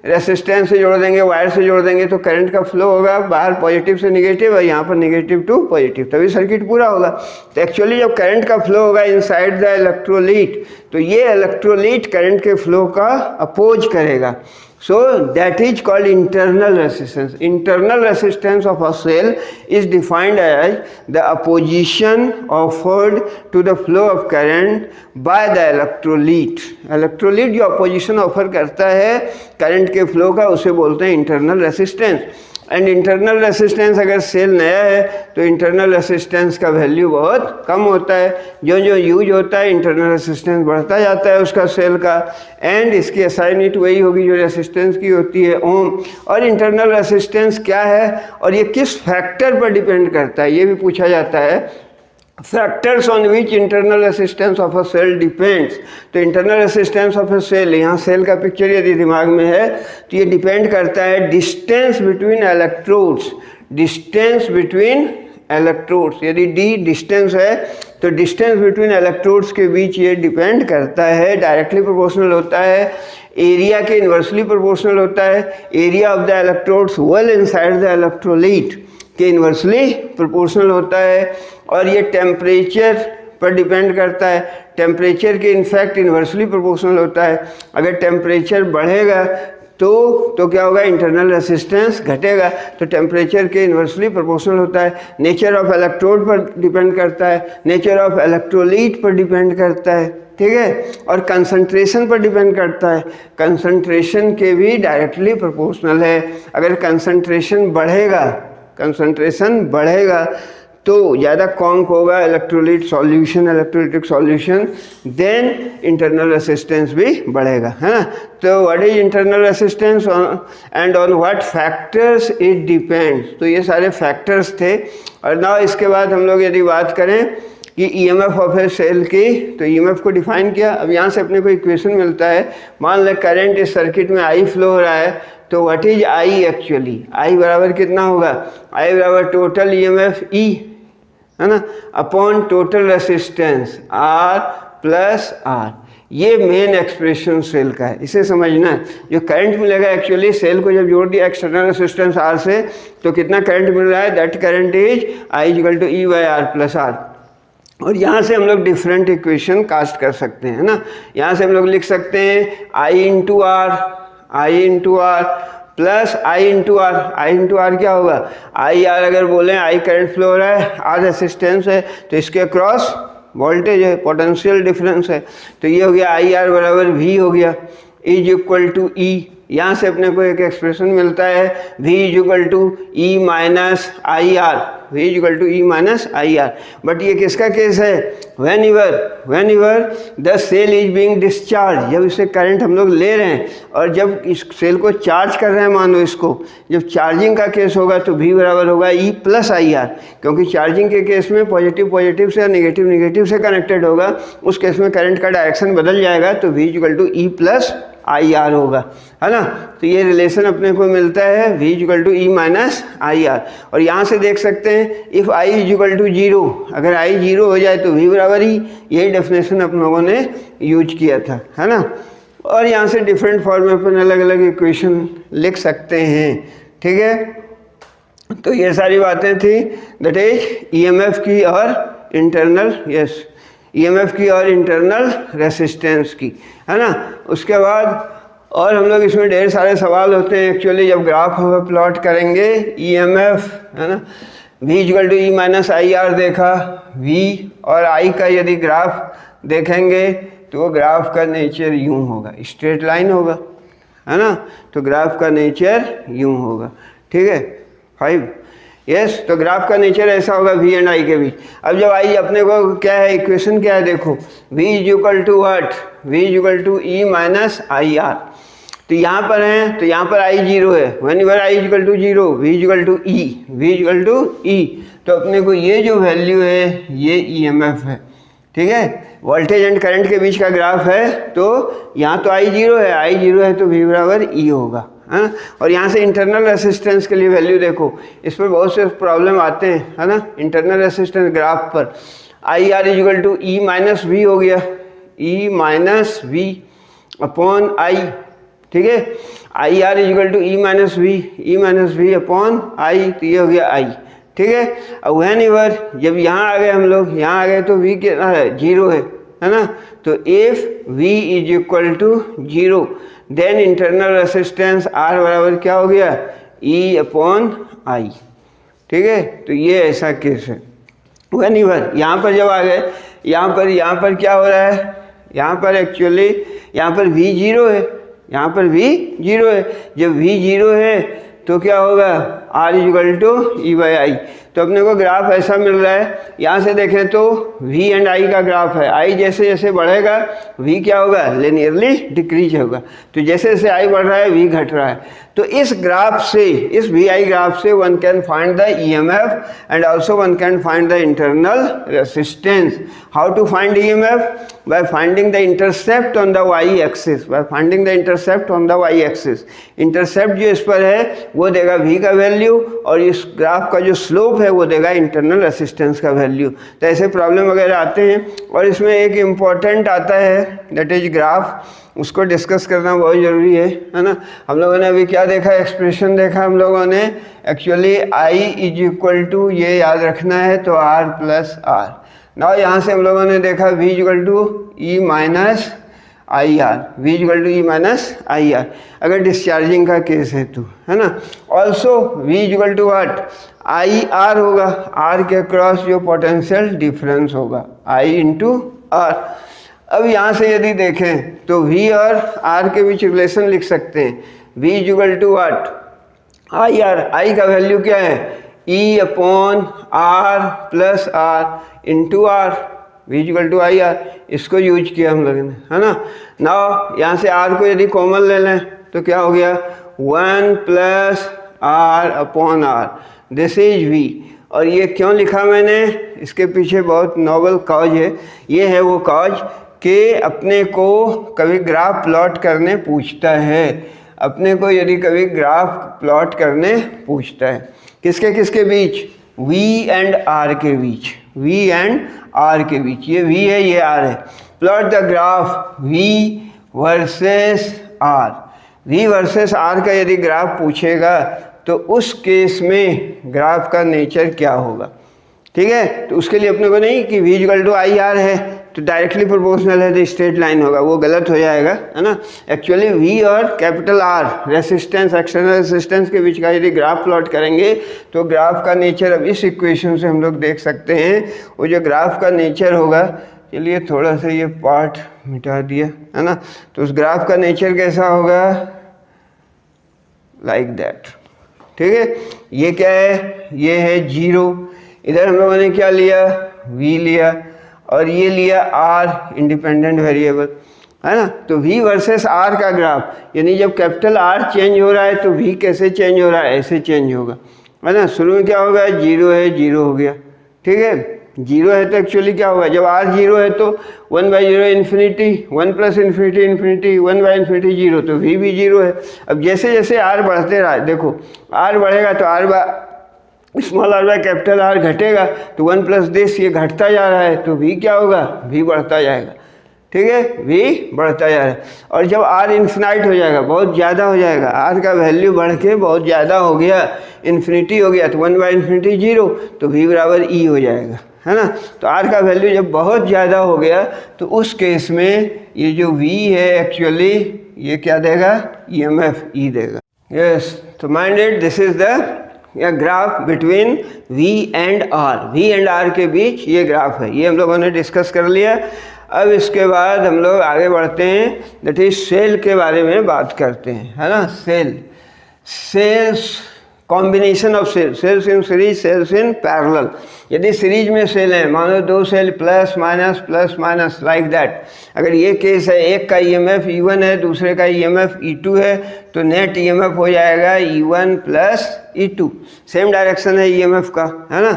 A: रेसिस्टेंस से जोड़ देंगे, वायर से जोड़ देंगे, तो करंट का फ्लो होगा बाहर पॉजिटिव से नेगेटिव और यहाँ पर नेगेटिव टू पॉजिटिव, तभी सर्किट पूरा होगा। तो एक्चुअली जब करंट का फ्लो होगा इनसाइड द इलेक्ट्रोलाइट, तो ये इलेक्ट्रोलाइट करंट के फ्लो का अपोज करेगा। So that is called internal resistance. Internal resistance of a cell is defined as the opposition offered to the flow of current by the electrolyte. Electrolyte जो opposition offer करता है current के flow का, उसे बोलते हैं internal resistance. And internal resistance अगर cell नया है तो इंटरनल रेसिस्टेंस का वैल्यू बहुत कम होता है, जो यूज होता है इंटरनल रेसिस्टेंस बढ़ता जाता है उसका सेल का, एंड इसकी एसआई यूनिट वही होगी जो रेसिस्टेंस की होती है, ओम। और इंटरनल रेसिस्टेंस क्या है और ये किस फैक्टर पर डिपेंड करता है, ये भी पूछा जाता है, factors on which internal resistance of a cell depends. तो internal resistance of a cell, यहाँ सेल का पिक्चर यदि दिमाग में है तो ये डिपेंड करता है distance between electrodes, distance between electrodes, यदि डी डिस्टेंस है तो डिस्टेंस बिटवीन इलेक्ट्रोड्स के बीच ये डिपेंड करता है, डायरेक्टली प्रोपोर्शनल होता है, एरिया के इन्वर्सली प्रोपोर्शनल होता है, area of the electrodes well inside the electrolyte के इन्वर्सली प्रोपोर्शनल होता है, और ये टेम्परेचर पर डिपेंड करता है, टेम्परेचर के इनफैक्ट इन्वर्सली प्रोपोर्शनल होता है। अगर टेम्परेचर बढ़ेगा तो क्या होगा, इंटरनल रेसिस्टेंस घटेगा, तो टेम्परेचर के इन्वर्सली प्रोपोर्शनल होता है। नेचर ऑफ इलेक्ट्रोड पर डिपेंड करता है, नेचर ऑफ इलेक्ट्रोलाइट पर डिपेंड करता है, ठीक है, और कंसंट्रेशन पर डिपेंड करता है, कंसंट्रेशन के भी डायरेक्टली प्रोपोर्शनल है। अगर कंसंट्रेशन बढ़ेगा तो ज़्यादा कॉन्क होगा electrolyte solution, electrolytic solution, then internal resistance भी बढ़ेगा, है ना। तो what is internal resistance and on what factors it depends. तो ये सारे फैक्टर्स थे। और ना इसके बाद हम लोग यदि बात करें कि EMF ऑफ ए सेल की, तो EMF को डिफाइन किया। अब यहाँ से अपने को इक्वेशन मिलता है, मान लें करंट इस सर्किट में I फ्लो हो रहा है, तो what is I actually, I बराबर कितना होगा, I बराबर टोटल EMF E, है ना, upon total resistance R plus R। ये मेन एक्सप्रेशन सेल का है, इसे समझना है। जो करंट मिलेगा एक्चुअली सेल को जब जोड़ दिया एक्सटर्नल रेसिस्टेंस R से, तो कितना करंट मिल रहा है, that current is I equal to E by R plus R। और यहाँ से हम लोग डिफरेंट इक्वेशन कास्ट कर सकते हैं, ना। यहाँ से हम लोग लिख सकते हैं I into R plus I into R क्या होगा, I R अगर बोलें I करंट फ्लो हो रहा है, R रेसिस्टेंस है, तो इसके अक्रॉस वोल्टेज है, पोटेंशियल डिफरेंस है, तो ये हो गया I R बराबर V हो गया, इज इक्वल टू E। यहाँ से अपने को एक एक्सप्रेशन मिलता है V is equal to E minus I R, V is equal to E minus I R. But ये किसका केस है, whenever the cell is being discharge, जब इसे करंट हम लोग ले रहे हैं और जब इस सेल को चार्ज कर रहे हैं, मानो इसको जब चार्जिंग का केस होगा तो V बराबर होगा E प्लस आई आर, क्योंकि चार्जिंग के केस में पॉजिटिव से नेगेटिव से कनेक्टेड होगा, उस केस में करंट का डायरेक्शन बदल जाएगा, तो V is equal to E plus I R होगा, है ना। तो ये रिलेशन अपने को मिलता है V is equal to E minus I R. और यहाँ से देख सकते हैं if I is equal to 0, अगर I 0 हो जाए तो V बराबर ही, यही डेफिनेशन अपन लोगों ने यूज किया था, है ना। और यहाँ से डिफरेंट फॉर्म में अपन अलग अलग इक्वेशन लिख सकते हैं, ठीक है। तो ये सारी बातें थी, दैट इज ईएमएफ की और इंटरनल ईएमएफ की और इंटरनल रेसिस्टेंस की, है ना। उसके बाद और हम लोग इसमें ढेर सारे सवाल होते हैं एक्चुअली, जब ग्राफ हम प्लॉट करेंगे ईएमएफ, है ना, V equal to E minus I R देखा, V और I का यदि ग्राफ देखेंगे तो वो ग्राफ का नेचर यूं होगा, स्ट्रेट लाइन होगा, है ना। तो ग्राफ का नेचर यूं होगा, ठीक है। 5 यस, तो ग्राफ का नेचर ऐसा होगा V एंड I के बीच। अब जब I अपने को क्या है, इक्वेशन क्या है, देखो V is equal to what, V is equal to E minus I R. तो यहाँ पर है, तो यहाँ पर I 0 है, whenever I equal to 0, V equal to E, V equal to E. तो अपने को ये जो वैल्यू है ये EMF है, ठीक है। वोल्टेज एंड करंट के बीच का ग्राफ है, तो यहाँ तो I 0 है, I 0 है तो V बराबर E होगा, है ना। और यहाँ से इंटरनल रेसिस्टेंस के लिए वैल्यू देखो, इस पर बहुत से प्रॉब्लम आते हैं, है ना। इंटरनल रेसिस्टेंस ग्राफ पर I R equal to E minus V हो गया, E minus V upon I, ठीक है। I R equal to E minus V upon I, तो ये हो गया आई, ठीक है। अब व्हेन एवर जब यहाँ आ गए हम लोग, यहाँ आ गए तो वी कितना है, 0 है ना। तो if V is equal to 0 then internal resistance R बराबर क्या हो गया, ई अपॉन आई, ठीक है। तो ये ऐसा केस है। व्हेन एवर यहाँ पर जब आ गए, यहाँ पर क्या हो रहा है, यहाँ पर एक्चुअली यहाँ पर V 0 है, यहाँ पर V 0 है। जब V 0 है तो क्या होगा, R equal to E by I. तो अपने को ग्राफ ऐसा मिल रहा है, यहाँ से देखें तो V एंड I का ग्राफ है, I जैसे जैसे बढ़ेगा V क्या होगा, लिनियरली डिक्रीज होगा। तो जैसे जैसे I बढ़ रहा है V घट रहा है। तो इस ग्राफ से, इस VI ग्राफ से one can find the EMF and also one can find the internal resistance. How to find EMF? By finding the intercept on the Y axis, by finding the intercept on the Y axis. Intercept जो इस पर है वो देगा V का value, और इस graph का जो स्लोप है वो देगा इंटरनल रेसिस्टेंस का वैल्यू। तो ऐसे प्रॉब्लम वगैरह आते हैं, और इसमें एक इम्पॉर्टेंट आता है दैट इज ग्राफ, उसको डिस्कस करना बहुत ज़रूरी है ना। हम लोगों ने अभी क्या देखा, एक्सप्रेशन देखा हम लोगों ने actually I is equal to, ये याद रखना है, तो R प्लस आर। ना यहाँ से हम लोगों ने देखा V equal to E minus I R, V equal to E minus I R, अगर डिस्चार्जिंग का केस है तो, है ना। Also V equal to what, I R होगा, R के क्रॉस जो पोटेंशियल डिफरेंस होगा I इंटू आर। अब यहाँ से यदि देखें तो V और R के बीच रिलेशन लिख सकते हैं, V equal to what, I R, I का वैल्यू क्या है, E upon R plus R into R, V equal to I R. इसको यूज किया हम लोगों ने, है ना। नाउ यहाँ से R को यदि कॉमन ले लें तो क्या हो गया, 1 plus R upon R, this is V। और ये क्यों लिखा मैंने, इसके पीछे बहुत नोबल कॉज है। ये है वो कॉज कि अपने को कभी ग्राफ प्लॉट करने पूछता है, अपने को यदि कभी ग्राफ प्लॉट करने पूछता है, किसके किसके बीच, V एंड R के बीच, V एंड R के बीच, ये V है ये R है। Plot the graph V versus R, V versus R का यदि ग्राफ पूछेगा तो उस केस में ग्राफ का नेचर क्या होगा, ठीक है। तो उसके लिए अपने को नहीं कि V equal to I R है तो डायरेक्टली प्रोपोर्शनल है तो स्ट्रेट लाइन होगा, वो गलत हो जाएगा, है ना। एक्चुअली V और capital R resistance, external resistance के बीच का यदि ग्राफ प्लॉट करेंगे तो ग्राफ का नेचर, अब इस इक्वेशन से हम लोग देख सकते हैं वो जो ग्राफ का नेचर होगा। चलिए थोड़ा सा ये पार्ट मिटा दिया, है ना। तो उस ग्राफ का नेचर कैसा होगा, लाइक दैट, ठीक है। ये क्या है, ये है 0, इधर हम लोगों ने क्या लिया, V लिया, और ये लिया R इंडिपेंडेंट वेरिएबल, है ना। तो V वर्सेस R का ग्राफ, यानी जब कैपिटल R चेंज हो रहा है तो V कैसे चेंज हो रहा है, ऐसे चेंज होगा, है ना। शुरू में क्या होगा, 0 है, 0 हो गया, ठीक है। 0 है तो एक्चुअली क्या होगा, जब R 0 है तो 1/0 इन्फिनिटी, 1 प्लस इन्फिनिटी इन्फिनिटी, 1/इन्फिनिटी 0, तो V भी 0 है। अब जैसे जैसे R बढ़ते रहा, देखो R बढ़ेगा तो small r by capital R घटेगा, तो 1 प्लस दिस, ये घटता जा रहा है तो V क्या होगा, V बढ़ता जाएगा, ठीक है, V बढ़ता जा रहा है। और जब R इन्फिनाइट हो जाएगा, बहुत ज़्यादा हो जाएगा, R का वैल्यू बढ़ के बहुत ज़्यादा हो गया, इन्फिनिटी हो गया, तो 1/∞ 0, तो V बराबर E हो जाएगा, है ना। तो R का वैल्यू जब बहुत ज़्यादा हो गया तो उस केस में ये जो V है एक्चुअली ये क्या देगा, EMF E देगा। यस, तो mind it, this is the graph between V and R, V and R के बीच ये ग्राफ है, ये हम लोगों ने डिस्कस कर लिया। अब इसके बाद हम लोग आगे बढ़ते हैं, दैट इज सेल के बारे में बात करते हैं, है ना। Cells, combination of cells in series, cells in parallel. यदि सीरीज में सेल हैं, मान लो 2 cell plus minus like that, अगर ये केस है, एक का EMF E1 है, दूसरे का EMF E2 है, तो नेट EMF हो जाएगा E1 plus E2, same direction है EMF का, है ना।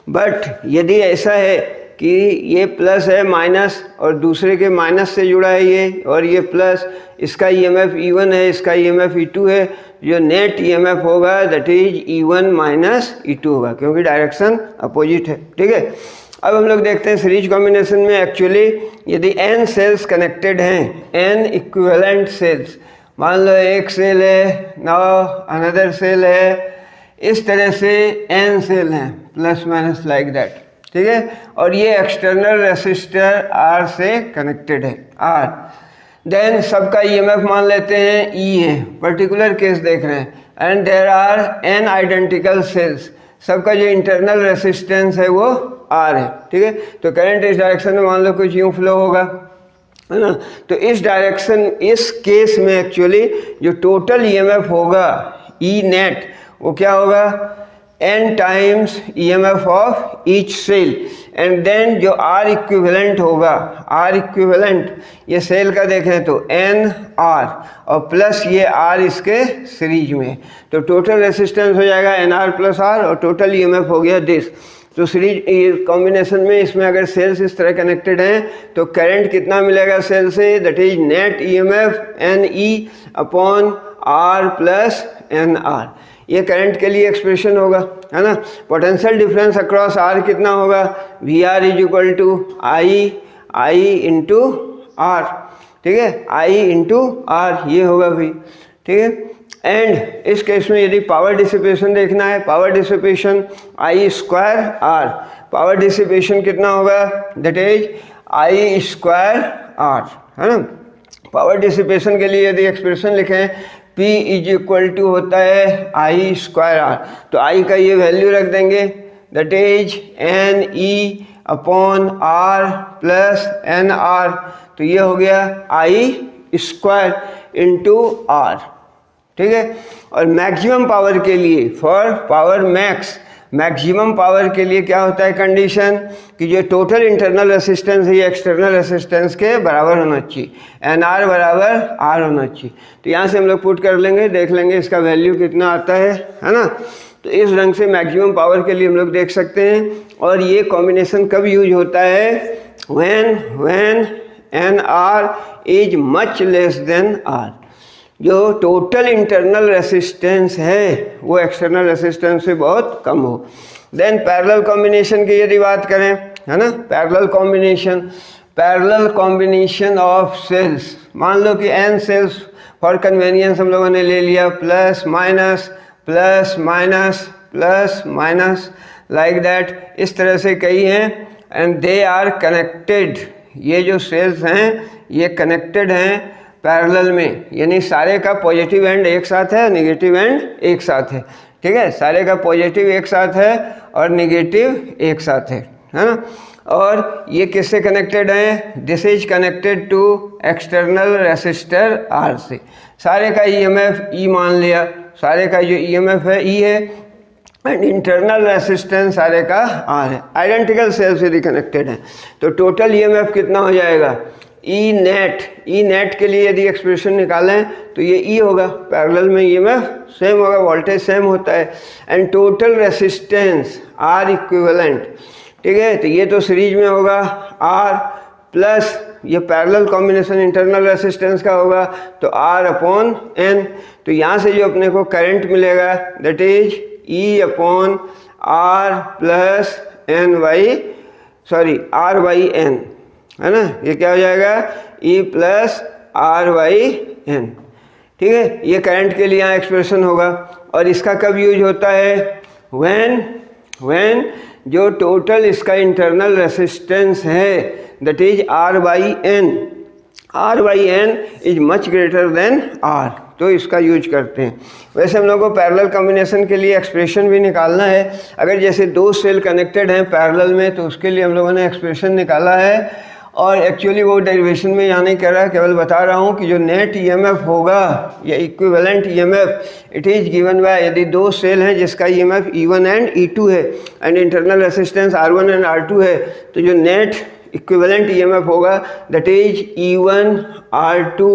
A: बट यदि ऐसा है कि ये प्लस है माइनस और दूसरे के माइनस से जुड़ा है ये, और ये प्लस, इसका EMF E1 है, इसका EMF E2 है, जो नेट EMF होगा that is E1 minus E2 होगा, क्योंकि डायरेक्शन अपोजिट है, ठीक है। अब हम लोग देखते हैं सीरीज कॉम्बिनेशन में एक्चुअली यदि n सेल्स कनेक्टेड हैं, n इक्विवेलेंट सेल्स, मान लो एक सेल है, नाउ अनदर सेल है, इस तरह से n सेल हैं प्लस माइनस लाइक दैट, ठीक है। और ये एक्सटर्नल रेसिस्टर R से कनेक्टेड है, R, देन सबका EMF मान लेते हैं E है, पर्टिकुलर केस देख रहे हैं, and there are n identical cells, सबका जो इंटरनल रेसिस्टेंस है वो R है, ठीक है। तो करंट इस डायरेक्शन में मान लो कुछ यूँ फ्लो होगा, है ना। तो इस डायरेक्शन, इस केस में एक्चुअली जो टोटल EMF होगा E नेट, वो क्या होगा, n times EMF of each cell, and then जो R इक्विवेलेंट होगा, R इक्विवेलेंट ये सेल का देखें तो NR और प्लस ये R इसके सीरीज में, तो टोटल रेसिस्टेंस हो जाएगा NR प्लस R और टोटल EMF हो गया दिस। तो सीरीज कॉम्बिनेशन में इसमें अगर सेल्स इस तरह कनेक्टेड हैं तो करंट कितना मिलेगा सेल से, that is net EMF NE upon R plus NR, ये करंट के लिए एक्सप्रेशन होगा, है ना। पोटेंशियल डिफरेंस अक्रॉस R कितना होगा, VR is equal to I into R, ठीक है, I इंटू R ये होगा भी, ठीक है। एंड इस केस में यदि पावर डिसिपेशन देखना है, power dissipation I square R, power dissipation कितना होगा, that is I square R, है ना। पावर डिसिपेशन के लिए यदि एक्सप्रेशन लिखें, P इज इक्वल टू होता है I स्क्वायर R, तो I का ये वैल्यू रख देंगे, that is NE upon R plus NR, तो ये हो गया I स्क्वायर इंटू R, ठीक है। और मैक्सिमम पावर के लिए, for power max, maximum power के लिए क्या होता है कंडीशन, कि जो टोटल इंटरनल रेसिस्टेंस है ये एक्सटर्नल रेसिस्टेंस के बराबर होना चाहिए, NR बराबर R होना चाहिए। तो यहाँ से हम लोग पुट कर लेंगे, देख लेंगे इसका वैल्यू कितना आता है ना। तो इस ढंग से मैक्सिमम पावर के लिए हम लोग देख सकते हैं। और ये कॉम्बिनेशन कब यूज होता है, when NR is much less than R, जो टोटल इंटरनल रेसिस्टेंस है वो एक्सटर्नल रेसिस्टेंस से बहुत कम हो। देन पैरेलल कॉम्बिनेशन की यदि बात करें, है ना, पैरेलल कॉम्बिनेशन ऑफ सेल्स, मान लो कि n सेल्स फॉर कन्वेनियंस हम लोगों ने ले लिया, प्लस माइनस लाइक दैट, इस तरह से कई हैं, एंड दे आर कनेक्टेड, ये जो सेल्स हैं ये कनेक्टेड हैं पैरेलल में, यानी सारे का पॉजिटिव एंड एक साथ है, नेगेटिव एंड एक साथ है, ठीक है, सारे का पॉजिटिव एक साथ है और नेगेटिव एक साथ है ना। और ये किससे कनेक्टेड हैं, this is connected to external resistor R से, सारे का EMF E मान लिया, सारे का जो EMF है E है, एंड इंटरनल रेसिस्टेंस सारे का R है, आइडेंटिकल सेल्स यदि कनेक्टेड हैं तो टोटल EMF कितना हो जाएगा, ई नेट के लिए यदि एक्सप्रेशन निकालें तो ये E होगा, पैरेलल में EMF सेम होगा, वोल्टेज सेम होता है, and total resistance R equivalent, ठीक है। तो ये तो सीरीज में होगा R प्लस ये पैरेलल कॉम्बिनेशन इंटरनल रेसिस्टेंस का होगा तो R अपॉन N, तो यहाँ से जो अपने को करंट मिलेगा that is E upon R plus R by N, है ना, ये क्या हो जाएगा E प्लस R/N, ठीक है। ये करंट के लिए यहाँ एक्सप्रेशन होगा। और इसका कब यूज होता है, व्हेन जो टोटल इसका इंटरनल रेसिस्टेंस है that is R/N, R/N is much greater than R, तो इसका यूज करते हैं। वैसे हम लोग को पैरेलल कॉम्बिनेशन के लिए एक्सप्रेशन भी निकालना है। अगर जैसे दो सेल कनेक्टेड हैं पैरेलल में तो उसके लिए हम लोगों ने एक्सप्रेशन निकाला है, और एक्चुअली वो डेरिवेशन में यहाँ नहीं कर रहा है, केवल बता रहा हूँ कि जो नेट ईएमएफ होगा या equivalent EMF it is given bye, यदि दो सेल हैं जिसका ईएमएफ E1 एंड E2 है and internal resistance R1 and R2 है, तो जो नेट इक्विवेलेंट ईएमएफ होगा that is E1 R2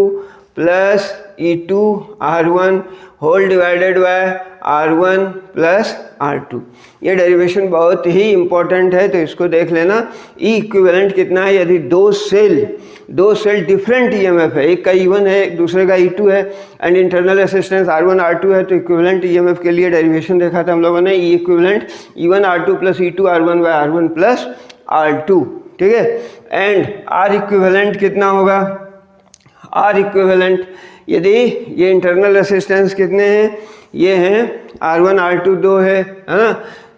A: plus E2 R1 whole divided by R1 plus R2। ये डेरिवेशन बहुत ही इंपॉर्टेंट है, तो इसको देख लेना। E इक्विवेलेंट कितना है, यदि दो सेल डिफरेंट ईएमएफ है, एक का E1 है एक दूसरे का E2 है and internal resistance R1 R2 है, तो इक्विवेलेंट ईएमएफ के लिए डेरिवेशन देखा था हम लोगों ने, E equivalent E1 R2 plus E2 R1 by R1 plus R2, ठीक है। एंड R इक्विवेलेंट कितना होगा, R इक्विवेलेंट यदि ये इंटरनल रेसिस्टेंस कितने हैं, ये हैं R1 R2 दो है ना,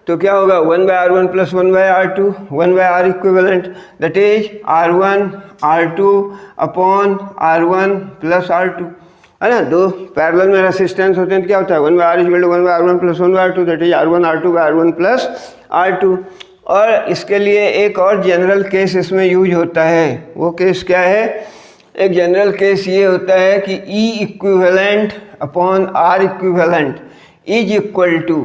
A: तो क्या होगा 1 by R1 plus 1 by R2, 1 by R equivalent that is R1 R2 upon R1 plus R2, है ना। दो पैरेलल में रेसिस्टेंस होते हैं तो क्या होता है 1 by R equal to 1 by R1 plus 1 by R2 that is R1 R2 by R1 plus R2। और इसके लिए एक और जनरल केस इसमें यूज होता है, वो केस क्या है, एक जनरल केस ये होता है कि E equivalent upon R equivalent is equal to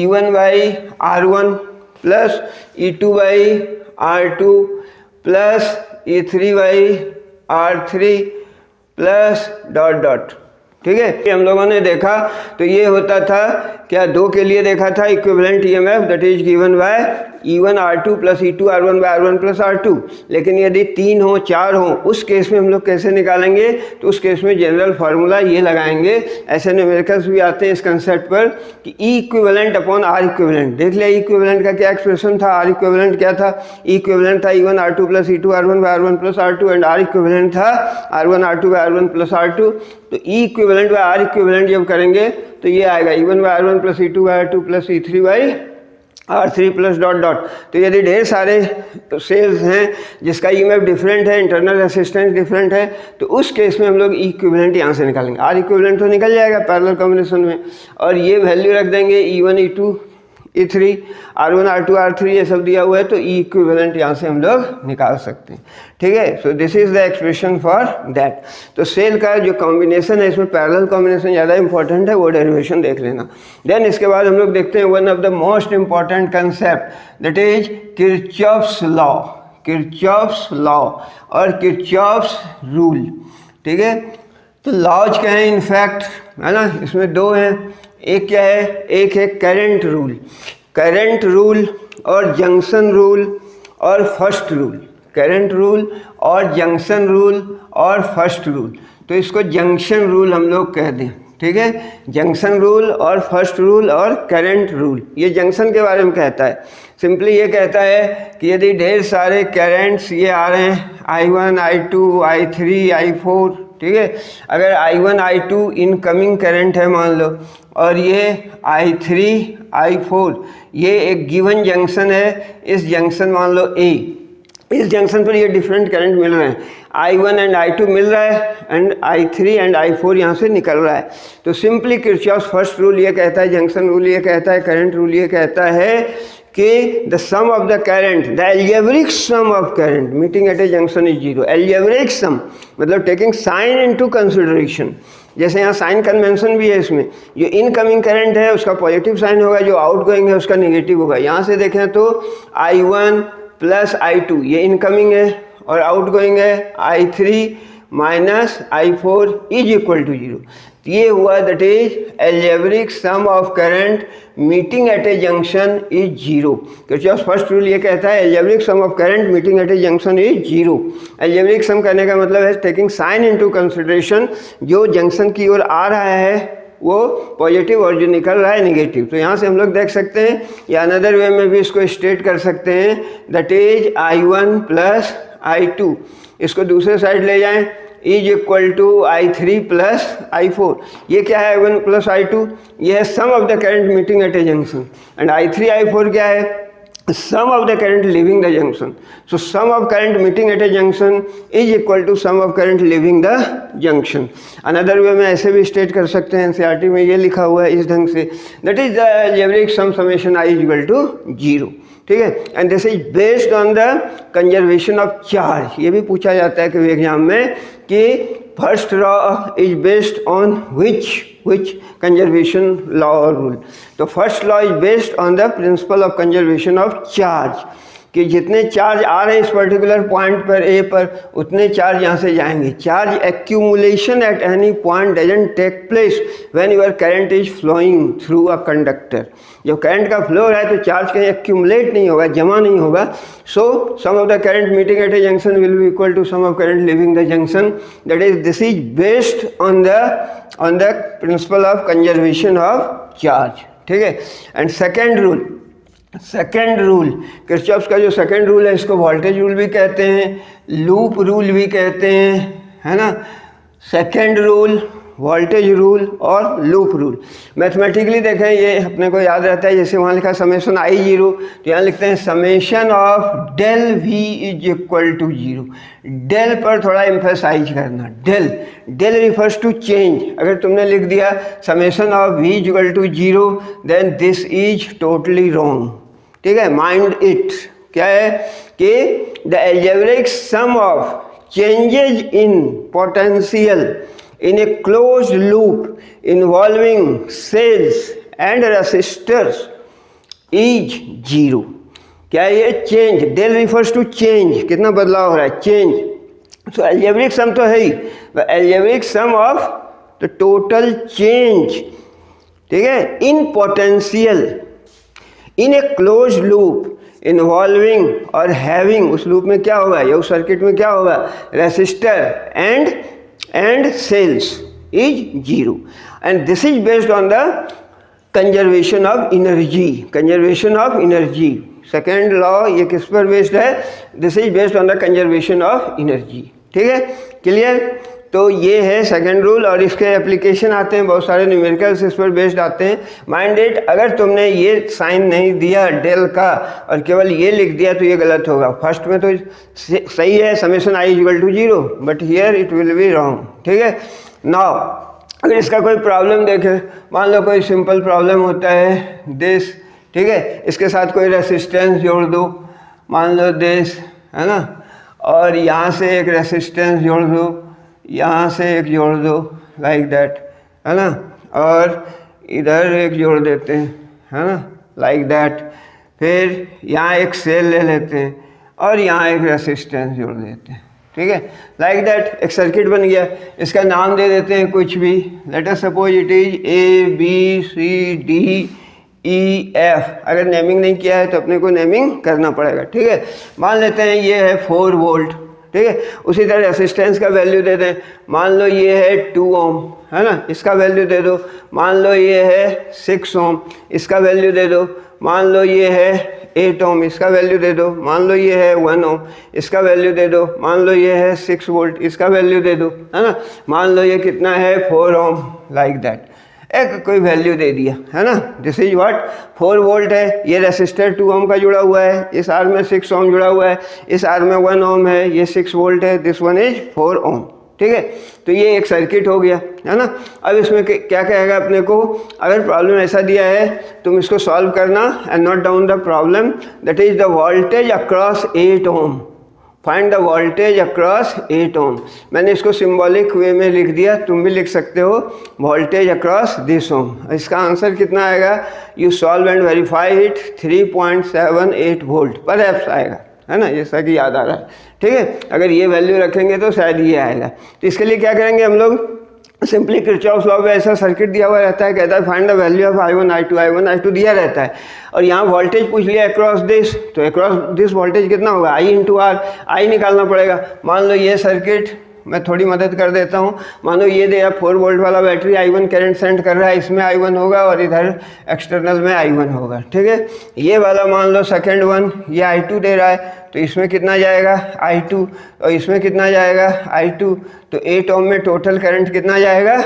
A: E1 by R1 plus E2 by R2 plus E3 by R3 plus dot dot, ठीक है। ये हम लोगों ने देखा तो ये होता था क्या, दो के लिए देखा था equivalent EMF that is given by E1 R2 plus E2 R1 by R1 plus R2। लेकिन यदि तीन हो चार हो उस केस में हम लोग कैसे निकालेंगे, तो उस केस में जनरल फार्मूला ये लगाएंगे, ऐसे न्यूमेरिकल्स भी आते हैं इस कंसेप्ट पर कि E equivalent upon R equivalent. देख लिया E इक्विवेलेंट का क्या एक्सप्रेशन था, R इक्विवेलेंट क्या था, E इक्विवेलेंट था E1 R2 plus E2 R1 by R1 plus R2 and R equivalent था R1 R2 by R1 plus R2। तो E equivalent by R equivalent जब करेंगे तो ये आएगा E1 by R1 plus E2 by R2 plus E3 by R3 plus dot dot. तो यदि ढेर सारे सेल्स हैं जिसका ईएमएफ डिफरेंट है, इंटरनल रेसिस्टेंस डिफरेंट है, तो उस केस में हम लोग E इक्विवेलेंट यहाँ से निकालेंगे। R इक्विवेलेंट तो निकल जाएगा पैरेलल कॉम्बिनेशन में, और ये वैल्यू रख देंगे E1 E2 E3 R1 R2 R3 ये सब दिया हुआ है, तो E इक्विवेलेंट यहाँ से हम लोग निकाल सकते हैं, ठीक है। सो this is the expression for that. तो सेल का जो कॉम्बिनेशन है इसमें पैरेलल कॉम्बिनेशन ज़्यादा इंपॉर्टेंट है, वो डेरिवेशन देख लेना। देन इसके बाद हम लोग देखते हैं one of the most important concept that is Kirchhoff's law, Kirchhoff's law और किरचॉफ्स रूल, ठीक है। तो लॉज क्या है इनफैक्ट, है ना, इसमें दो हैं। एक क्या है, एक है करंट रूल, करंट रूल और जंक्शन रूल और फर्स्ट रूल, करंट रूल और जंक्शन रूल और फर्स्ट रूल। तो इसको जंक्शन रूल हम लोग कह दें, ठीक है। जंक्शन रूल और फर्स्ट रूल और करंट रूल, ये जंक्शन के बारे में कहता है। सिंपली ये कहता है कि यदि ढेर सारे करंट्स ये आ रहे हैं I1 I2 I3 I4, ठीक है। अगर I1 I2 इनकमिंग करंट है मान लो, और ये I3 I4 ये एक गिवन जंक्शन है, इस जंक्शन मान लो A, इस जंक्शन पर ये डिफरेंट करंट मिल रहे हैं, I1 एंड I2 मिल रहा है एंड I3 एंड I4 यहाँ से निकल रहा है। तो सिंपली किरचॉफ्स फर्स्ट रूल ये कहता है, जंक्शन रूल ये कहता है, करंट रूल ये कहता है कि the sum of the current, the algebraic sum of current meeting at a junction is zero. Algebraic sum मतलब टेकिंग साइन इनटू कंसिडरेशन, जैसे यहाँ साइन कन्वेंशन भी है इसमें, जो इनकमिंग करंट है उसका पॉजिटिव साइन होगा, जो आउटगोइंग है उसका नेगेटिव होगा। यहाँ से देखें तो I1 प्लस I2 ये इनकमिंग है और आउटगोइंग है I3 minus I4 is equal to zero. ये हुआ that is algebraic sum of current meeting at a junction is zero. Kirchhoff's first rule ये कहता है algebraic sum of current meeting at a junction is zero. Algebraic sum करने का मतलब है taking sign into consideration, जो junction की ओर आ रहा है वो पॉजिटिव और जो निकल रहा है नेगेटिव। तो यहाँ से हम लोग देख सकते हैं या अनदर वे में भी इसको स्टेट कर सकते हैं that is I1 plus I2, इसको दूसरे साइड ले जाएं, is equal to I3 plus I4। ये क्या है I1 प्लस I2? ये है sum of the current meeting at a junction, and I3 I4 क्या है? Sum of the current leaving the junction. So sum of current meeting at a junction is equal to sum of current leaving the junction. Another way में ऐसे भी state कर सकते हैं, NCERT में ये लिखा हुआ है इस ढंग से, that is the algebraic sum summation I is equal to 0, ठीक है। And this is based on the conservation of charge. ये भी पूछा जाता है कभी एग्जाम में कि first law is based on which conservation law or rule? तो first law is based on the principle of conservation of charge, कि जितने चार्ज आ रहे हैं इस पर्टिकुलर पॉइंट पर ए पर, उतने चार्ज यहाँ से जाएंगे। Charge accumulation at any point doesn't take place when your current is flowing through a conductor. जब करंट का फ्लो हो रहा है तो चार्ज कहीं एक्यूमुलेट नहीं होगा, जमा नहीं होगा। So sum of the current meeting at a junction will be equal to sum of current leaving the junction, that is this is based on the principle of conservation of charge, ठीक है। And second rule Kirchhoff's का जो second rule है, इसको voltage rule भी कहते हैं, loop rule भी कहते हैं, है ना। सेकेंड रूल, वोल्टेज रूल और लूप रूल। मैथमेटिकली देखें ये अपने को याद रहता है, जैसे वहाँ लिखा समेशन I0, तो यहाँ लिखते हैं summation of del V is equal to 0। Del पर थोड़ा एम्फेसाइज करना, डेल रिफर्स टू चेंज। अगर तुमने लिख दिया summation of V is equal to 0, then this is totally wrong, ठीक है। माइंड इट क्या है कि the algebraic sum of changes in potential in a closed loop involving cells and resistors is 0। क्या है ये? Change. Del refers to change, कितना बदलाव हो रहा है, चेंज। सो अलजेब्रिक सम तो है ही, algebraic sum of the total change, ठीक है, in potential in a close loop involving और हैविंग, उस लूप में क्या होगा या उस सर्किट में क्या होगा, resistor and cells is 0, and this is based on the conservation of energy। Second law ये किस पर बेस्ड है? This is based on the conservation of energy, ठीक है, क्लियर। तो ये है सेकेंड रूल, और इसके एप्लीकेशन आते हैं, बहुत सारे न्यूमेरिकल्स इस पर बेस्ड आते हैं। माइंड इट, अगर तुमने ये साइन नहीं दिया डेल का और केवल ये लिख दिया तो ये गलत होगा। फर्स्ट में तो सही है summation I is equal to 0, but here it will be wrong, ठीक है। नाउ अगर इसका कोई प्रॉब्लम देखें, मान लो कोई सिंपल प्रॉब्लम होता है दिस, ठीक है, इसके साथ कोई रेसिस्टेंस जोड़ दो, मान लो दिस, है ना, और यहाँ से एक रेसिस्टेंस जोड़ दो, यहाँ से एक जोड़ दो, लाइक दैट, है ना, और इधर एक जोड़ देते हैं, है ना, लाइक दैट। फिर यहाँ एक सेल ले लेते हैं और यहाँ एक रेसिस्टेंस जोड़ देते हैं, ठीक है, लाइक दैट। एक सर्किट बन गया, इसका नाम दे देते हैं कुछ भी, let us suppose it is ABCDEF। अगर नेमिंग नहीं किया है तो अपने को नेमिंग करना पड़ेगा, ठीक है। मान लेते हैं ये है 4 वोल्ट, ठीक है। उसी तरह रेसिस्टेंस का वैल्यू दे दें, मान लो ये है 2 ओम, है ना, इसका वैल्यू दे दो। मान लो ये है 6 ओम, इसका वैल्यू दे दो। मान लो ये है 8 ओम, इसका वैल्यू दे दो। मान लो ये है 1 ओम, इसका वैल्यू दे दो। मान लो ये है 6 वोल्ट, इसका वैल्यू दे दो, है ना। मान लो ये कितना है 4 ओम, लाइक दैट, एक कोई वैल्यू दे दिया, है ना। दिस इज व्हाट, 4 वोल्ट है, ये रेसिस्टर 2 ओम का जुड़ा हुआ है, इस आर में 6 ओम जुड़ा हुआ है, इस आर में 1 ओम है, ये 6 वोल्ट है, दिस वन इज 4 ओम, ठीक है। तो ये एक सर्किट हो गया, है ना। अब इसमें क्या कहेगा अपने को, अगर प्रॉब्लम ऐसा दिया है तुम इसको सॉल्व करना and note down the problem, that is the voltage across 8 ohm, find the voltage across 8 ohm. मैंने इसको सिंबॉलिक वे में लिख दिया, तुम भी लिख सकते हो, वोल्टेज अक्रॉस दिस ओम। इसका आंसर कितना आएगा, you solve and verify it, 3.78 volt पर एप्स आएगा, है ना, जैसा कि याद आ रहा है, ठीक है। अगर ये वैल्यू रखेंगे तो शायद ये आएगा। तो इसके लिए क्या करेंगे हम लोग, सिंपली किरचॉफ्स लॉ में ऐसा सर्किट दिया हुआ रहता है, कहता है find the value of I1 I2 दिया रहता है, और यहाँ वोल्टेज पूछ लिया अक्रॉस दिस, तो अक्रॉस दिस वोल्टेज कितना होगा, I इंटू आर, आई निकालना पड़ेगा। मान लो ये सर्किट, मैं थोड़ी मदद कर देता हूँ। मानो ये दिया 4 वोल्ट वाला बैटरी I1 करंट सेंड कर रहा है, इसमें I1 होगा और इधर एक्सटर्नल में I1 होगा, ठीक है। ये वाला मान लो सेकेंड वन, ये I2 दे रहा है, तो इसमें कितना जाएगा I2 और इसमें कितना जाएगा I2, तो 8 ओम में टोटल करंट कितना जाएगा,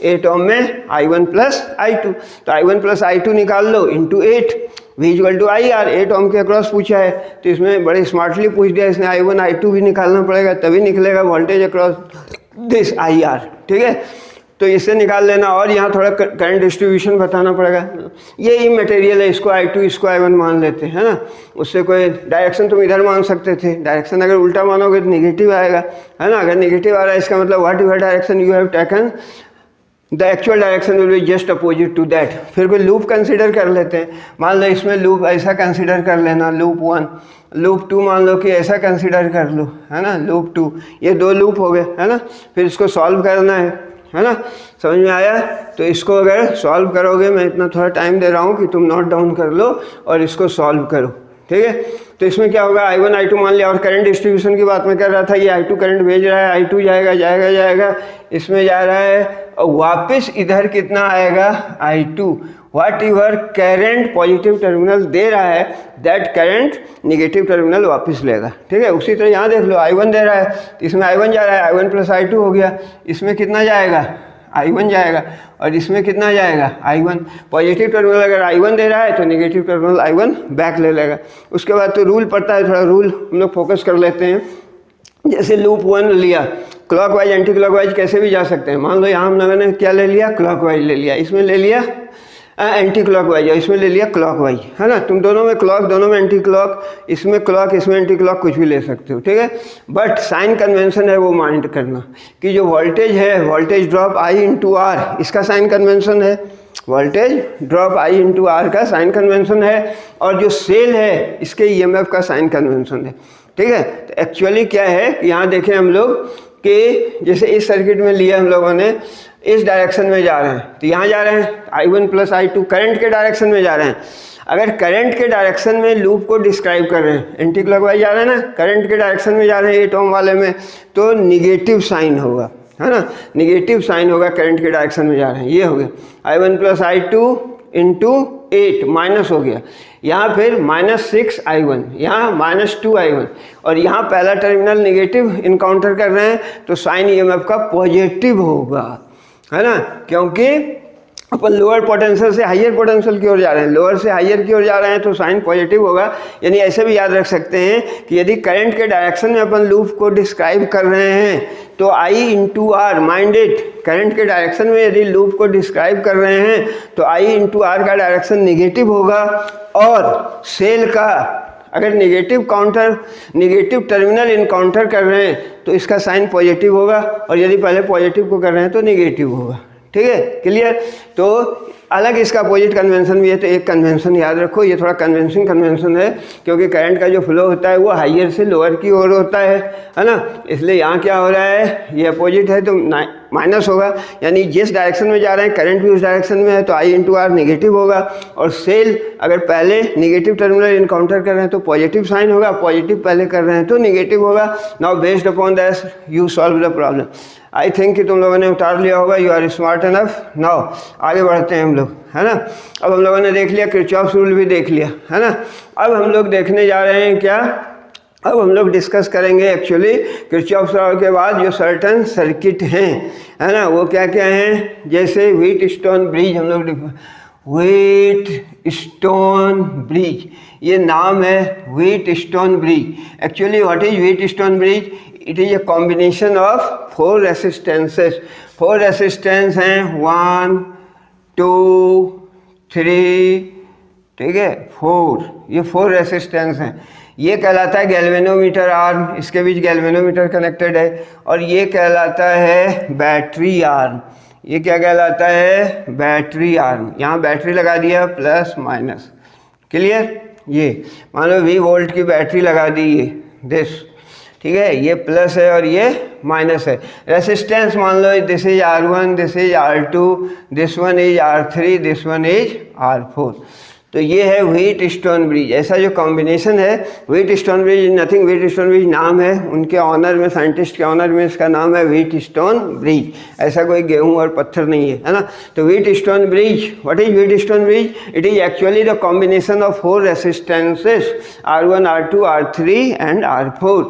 A: 8 ओम में I1 प्लस I2, तो I1 प्लस I2 निकाल लो इंटू 8 V=IR। 8 ओम के अक्रॉस पूछा है तो इसमें बड़े स्मार्टली पूछ दिया इसने, I1 I2 भी निकालना पड़ेगा तभी निकलेगा वोल्टेज अक्रॉस दिस IR, ठीक है। तो इससे निकाल लेना और यहाँ थोड़ा करंट डिस्ट्रीब्यूशन बताना पड़ेगा। ये ही मटेरियल है, इसको I2 इसको I1 मान लेते हैं, है ना। उससे कोई डायरेक्शन तुम इधर मान सकते थे, डायरेक्शन अगर उल्टा मानोगे तो निगेटिव आएगा, है ना। अगर निगेटिव आ रहा है इसका मतलब what your direction you have taken, the actual direction will be just opposite to that. फिर कोई लूप कंसिडर कर लेते हैं, मान लो इसमें लूप ऐसा कंसिडर कर लेना, लूप 1, लूप 2 मान लो कि ऐसा कंसिडर कर लो, है ना, लूप 2, ये 2 लूप हो गए, है ना। फिर इसको सॉल्व करना है ना, समझ में आया। तो इसको अगर सॉल्व करोगे, मैं इतना थोड़ा टाइम दे रहा हूँ कि तुम नोट डाउन कर लो और इसको सॉल्व करो, ठीक है। तो इसमें क्या होगा, I1 I2 मान लिया, और करंट डिस्ट्रीब्यूशन की बात मैं कर रहा था, ये I2 करंट भेज रहा है, I2 जाएगा इसमें जा रहा है और वापस इधर कितना आएगा I2, what your current positive terminal दे रहा है दैट करंट निगेटिव टर्मिनल वापस लेगा, ठीक है। उसी तरह यहाँ देख लो I1 दे रहा है तो इसमें I1 जा रहा है, I1 प्लस I2 हो गया, इसमें कितना जाएगा I1 जाएगा और इसमें कितना जाएगा I1। पॉजिटिव टर्मिनल अगर I1 दे रहा है तो नेगेटिव टर्मिनल I1 बैक ले लेगा। उसके बाद तो रूल पड़ता है, थोड़ा रूल हम लोग फोकस कर लेते हैं। जैसे लूप 1 लिया, क्लॉकवाइज एंटी क्लॉकवाइज कैसे भी जा सकते हैं। मान लो यहाँ हम लोगों ने क्या ले लिया, क्लॉकवाइज ले लिया, इसमें ले लिया एंटी क्लॉकवाइज, इसमें ले लिया क्लॉकवाइज, है ना। तुम दोनों में क्लॉक, दोनों में एंटी क्लॉक, इसमें क्लॉक इसमें एंटी क्लॉक, कुछ भी ले सकते हो, ठीक है। बट साइन कन्वेंशन है वो माइंड करना कि जो वोल्टेज है, voltage drop I into R, इसका साइन कन्वेंशन है, voltage drop I into R का साइन कन्वेंशन है, और जो सेल है इसके EMF का साइन कन्वेंशन है, ठीक है। तो एक्चुअली क्या है कि यहाँ देखें हम लोग कि जैसे इस सर्किट में लिया हम लोगों ने, इस डायरेक्शन में जा रहे हैं तो यहाँ जा रहे हैं I1 प्लस I2, करंट के डायरेक्शन में जा रहे हैं। अगर करंट के डायरेक्शन में लूप को डिस्क्राइब कर रहे हैं, एंटी क्लॉकवाइज जा रहे हैं ना, करंट के डायरेक्शन में जा रहे हैं 8 ओम वाले में, तो निगेटिव साइन होगा, है ना, निगेटिव साइन होगा, करंट के डायरेक्शन में जा रहे हैं। ये हो गया I1 plus I2 into 8 minus हो गया, यहाँ फिर -6 I1, यहाँ -2 I1, और यहाँ पहला टर्मिनल निगेटिव इनकाउंटर कर रहे हैं तो साइन EMF का पॉजिटिव होगा, है ना, क्योंकि अपन लोअर पोटेंशियल से हाइयर पोटेंशियल की ओर जा रहे हैं, लोअर से हाइयर की ओर जा रहे हैं तो साइन पॉजिटिव होगा। यानी ऐसे भी याद रख सकते हैं कि यदि करंट के डायरेक्शन में अपन लूप को डिस्क्राइब कर रहे हैं तो I into R, mind it, current के डायरेक्शन में यदि लूप को डिस्क्राइब कर रहे हैं तो I इंटू आर का डायरेक्शन निगेटिव होगा, और सेल का अगर निगेटिव टर्मिनल इनकाउंटर कर रहे हैं तो इसका साइन पॉजिटिव होगा, और यदि पहले पॉजिटिव को कर रहे हैं तो निगेटिव होगा, ठीक है, क्लियर। तो अलग इसका अपोजिट कन्वेंशन भी है, तो एक कन्वेंशन याद रखो, ये थोड़ा कन्वेंशन है क्योंकि करंट का जो फ्लो होता है वो हाइयर से लोअर की ओर होता है ना। इसलिए यहाँ क्या हो रहा है, ये अपोजिट है तो माइनस होगा, यानी जिस डायरेक्शन में जा रहे हैं करंट भी उस डायरेक्शन में है तो I इंटू आर नेगेटिव होगा, और सेल अगर पहले नेगेटिव टर्मिनल इनकाउंटर कर रहे हैं तो पॉजिटिव साइन होगा, पॉजिटिव पहले कर रहे हैं तो नेगेटिव होगा। Now based upon that you solve the problem. I think कि तुम लोगों ने उतार लिया होगा, you are smart enough. Now आगे बढ़ते हैं हम लोग, है ना। अब हम लोगों ने देख लिया, किरचॉफ्स रूल भी देख लिया, है ना। अब हम लोग देखने जा रहे हैं क्या, अब हम लोग डिस्कस करेंगे एक्चुअली किरचॉफ्स लॉ के बाद जो सर्टन सर्किट हैं, है ना, वो क्या क्या हैं। जैसे व्हीटस्टोन ब्रिज, हम लोग व्हीटस्टोन ब्रिज, ये नाम है Wheatstone bridge. Actually what is Wheatstone bridge, it is a combination of 4 resistances. 4 resistance हैं, 1 2 3, ठीक है, 4, ये 4 रेसिस्टेंस हैं। ये कहलाता है गैल्वेनोमीटर आर्म, इसके बीच गैल्वेनोमीटर कनेक्टेड है, और ये कहलाता है बैटरी आर्म। ये क्या कहलाता है, बैटरी आर्म। यहाँ बैटरी लगा दिया प्लस माइनस, क्लियर। ये मान लो 20 वोल्ट की बैटरी लगा दी, ये दिस, ठीक है, ये प्लस है और ये माइनस है। रेसिस्टेंस मान लो this is R1, this is R2, this one is R3, this one is R4। तो ये है व्हीट स्टोन ब्रिज। ऐसा जो कॉम्बिनेशन है, wheat stone bridge nothing, wheat stone bridge नाम है उनके ऑनर में, साइंटिस्ट के ऑनर में इसका नाम है व्हीट स्टोन ब्रिज। ऐसा कोई गेहूं और पत्थर नहीं है ना। तो wheat stone bridge, what is wheat stone bridge? It is actually the combination of 4 resistances R1, R2, R3 and R4।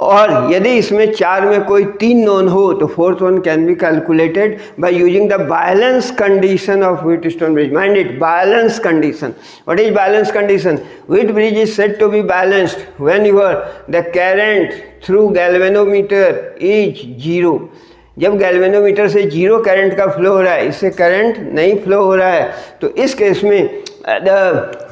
A: और यदि इसमें 4 में कोई 3 नोन हो तो 4th one can be calculated by using the balance condition of Wheatstone bridge. Mind it, balance condition. What is balance condition? Wheat bridge is said to be balanced when your the current through galvanometer is 0। जब galvanometer से 0 current का flow हो रहा है, इससे current नहीं flow हो रहा है, तो इस केस में the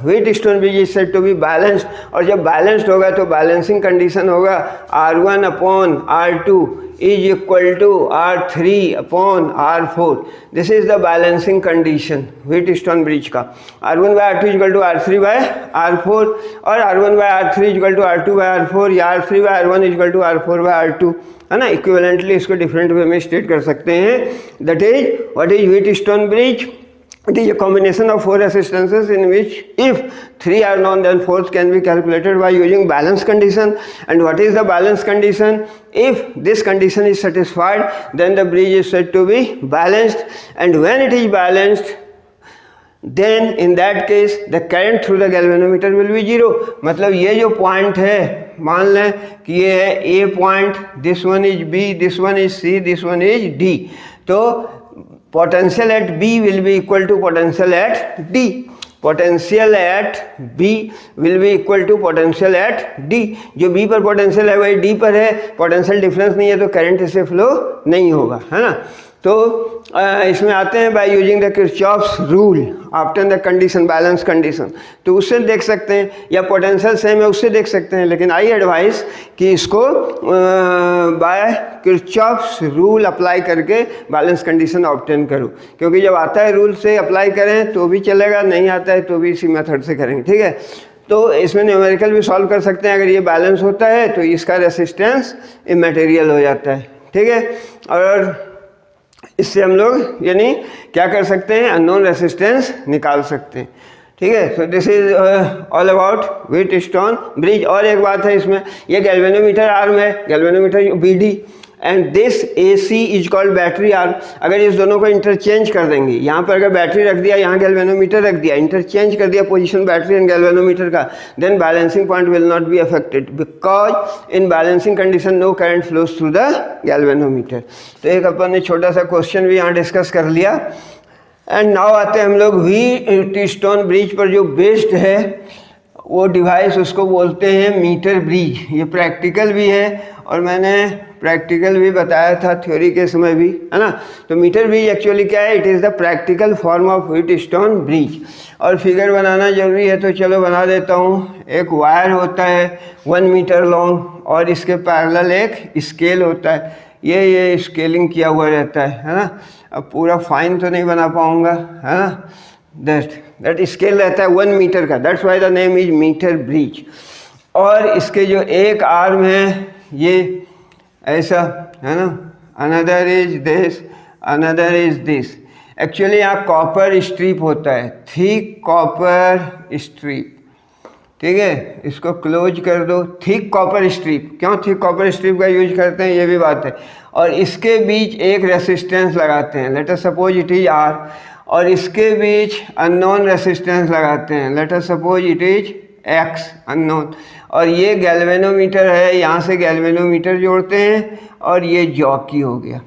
A: Wheatstone bridge is said to be balanced. और जब बैलेंस्ड होगा तो बैलेंसिंग कंडीशन होगा R1 upon R2 is equal to R3 upon R4। This is the balancing condition Wheatstone bridge का। R1 bye R2 equal to R3 bye R4, और R1 bye R3 equal to R2 bye R4, या R3 bye R1 equal to R4 bye R2, है ना। Equivalently इसको different way में state कर सकते हैं। That is what is wheat stone bridge? It is a combination of 4 resistances in which if 3 are known then 4th can be calculated by using balance condition. And what is the balance condition? If this condition is satisfied then the bridge is said to be balanced, and when it is balanced then in that case the current through the galvanometer will be 0। मतलब ये जो point है, मान लें कि ये है A point, this one is B, this one is C, this one is D, तो potential at B will be equal to potential at D. Potential at B will be equal to potential at D। जो B पर potential है वही D पर है, potential difference नहीं है तो करंट इससे फ्लो नहीं होगा, है ना। तो इसमें आते हैं bye using the Kirchhoff's rule after the condition, balance condition, तो उससे देख सकते हैं, या पोटेंशियल सेम है उससे देख सकते हैं। लेकिन आई एडवाइस कि इसको बाय किरचॉफ्स रूल अप्लाई करके बैलेंस कंडीशन ऑब्टेन करो, क्योंकि जब आता है रूल से अप्लाई करें तो भी चलेगा, नहीं आता है तो भी इसी मेथड से करेंगे, ठीक है। तो इसमें न्यूमेरिकल भी सॉल्व कर सकते हैं। अगर ये बैलेंस होता है तो इसका रेसिस्टेंस इमैटेरियल हो जाता है, ठीक है। और इससे हम लोग यानी क्या कर सकते हैं, अननोन रेसिस्टेंस निकाल सकते हैं, ठीक है। सो this is all about wheat stone bridge. और एक बात है इसमें, ये गैल्वेनोमीटर आर्म है, galvanometer BD, and this AC is called battery arm. अगर इस दोनों को इंटरचेंज कर देंगे, यहाँ पर अगर बैटरी रख दिया, यहाँ गैल्वेनोमीटर रख दिया, इंटरचेंज कर दिया पोजीशन बैटरी एंड गैल्वेनोमीटर का, then balancing point will not be affected because in balancing condition no current flows through the galvanometer. तो एक अपन ने छोटा सा क्वेश्चन भी यहाँ डिस्कस कर लिया। एंड नाउ आते हैं हम लोग व्हीट स्टोन ब्रिज पर जो बेस्ड है वो डिवाइस, उसको बोलते हैं मीटर ब्रिज। ये प्रैक्टिकल भी है और मैंने प्रैक्टिकल भी बताया था थ्योरी के समय भी, है ना। तो मीटर ब्रिज एक्चुअली क्या है? It is the practical form of wheat stone bridge. और फिगर बनाना जरूरी है तो चलो बना देता हूँ। एक वायर होता है 1 मीटर लॉन्ग और इसके पैरेलल एक स्केल होता है, ये स्केलिंग किया हुआ रहता है ना। अब पूरा फाइन तो नहीं बना पाऊँगा, है ना। दैट स्केल रहता है 1 मीटर का, that's why the name is metre bridge. और इसके जो एक आर्म है ये ऐसा है ना, another is this, another is this. Actually यहाँ कॉपर स्ट्रिप होता है, थिक कॉपर स्ट्रिप, ठीक है। इसको क्लोज कर दो, थिक कॉपर स्ट्रिप। क्यों थिक कॉपर स्ट्रिप का यूज करते हैं ये भी बात है। और इसके बीच एक रेसिस्टेंस लगाते हैं, let us suppose it is R, और इसके बीच अननोन रेसिस्टेंस लगाते हैं, let us suppose it is X unknown. और ये गैल्वेनोमीटर है, यहाँ से गैल्वेनोमीटर जोड़ते हैं और ये जॉकी हो गया,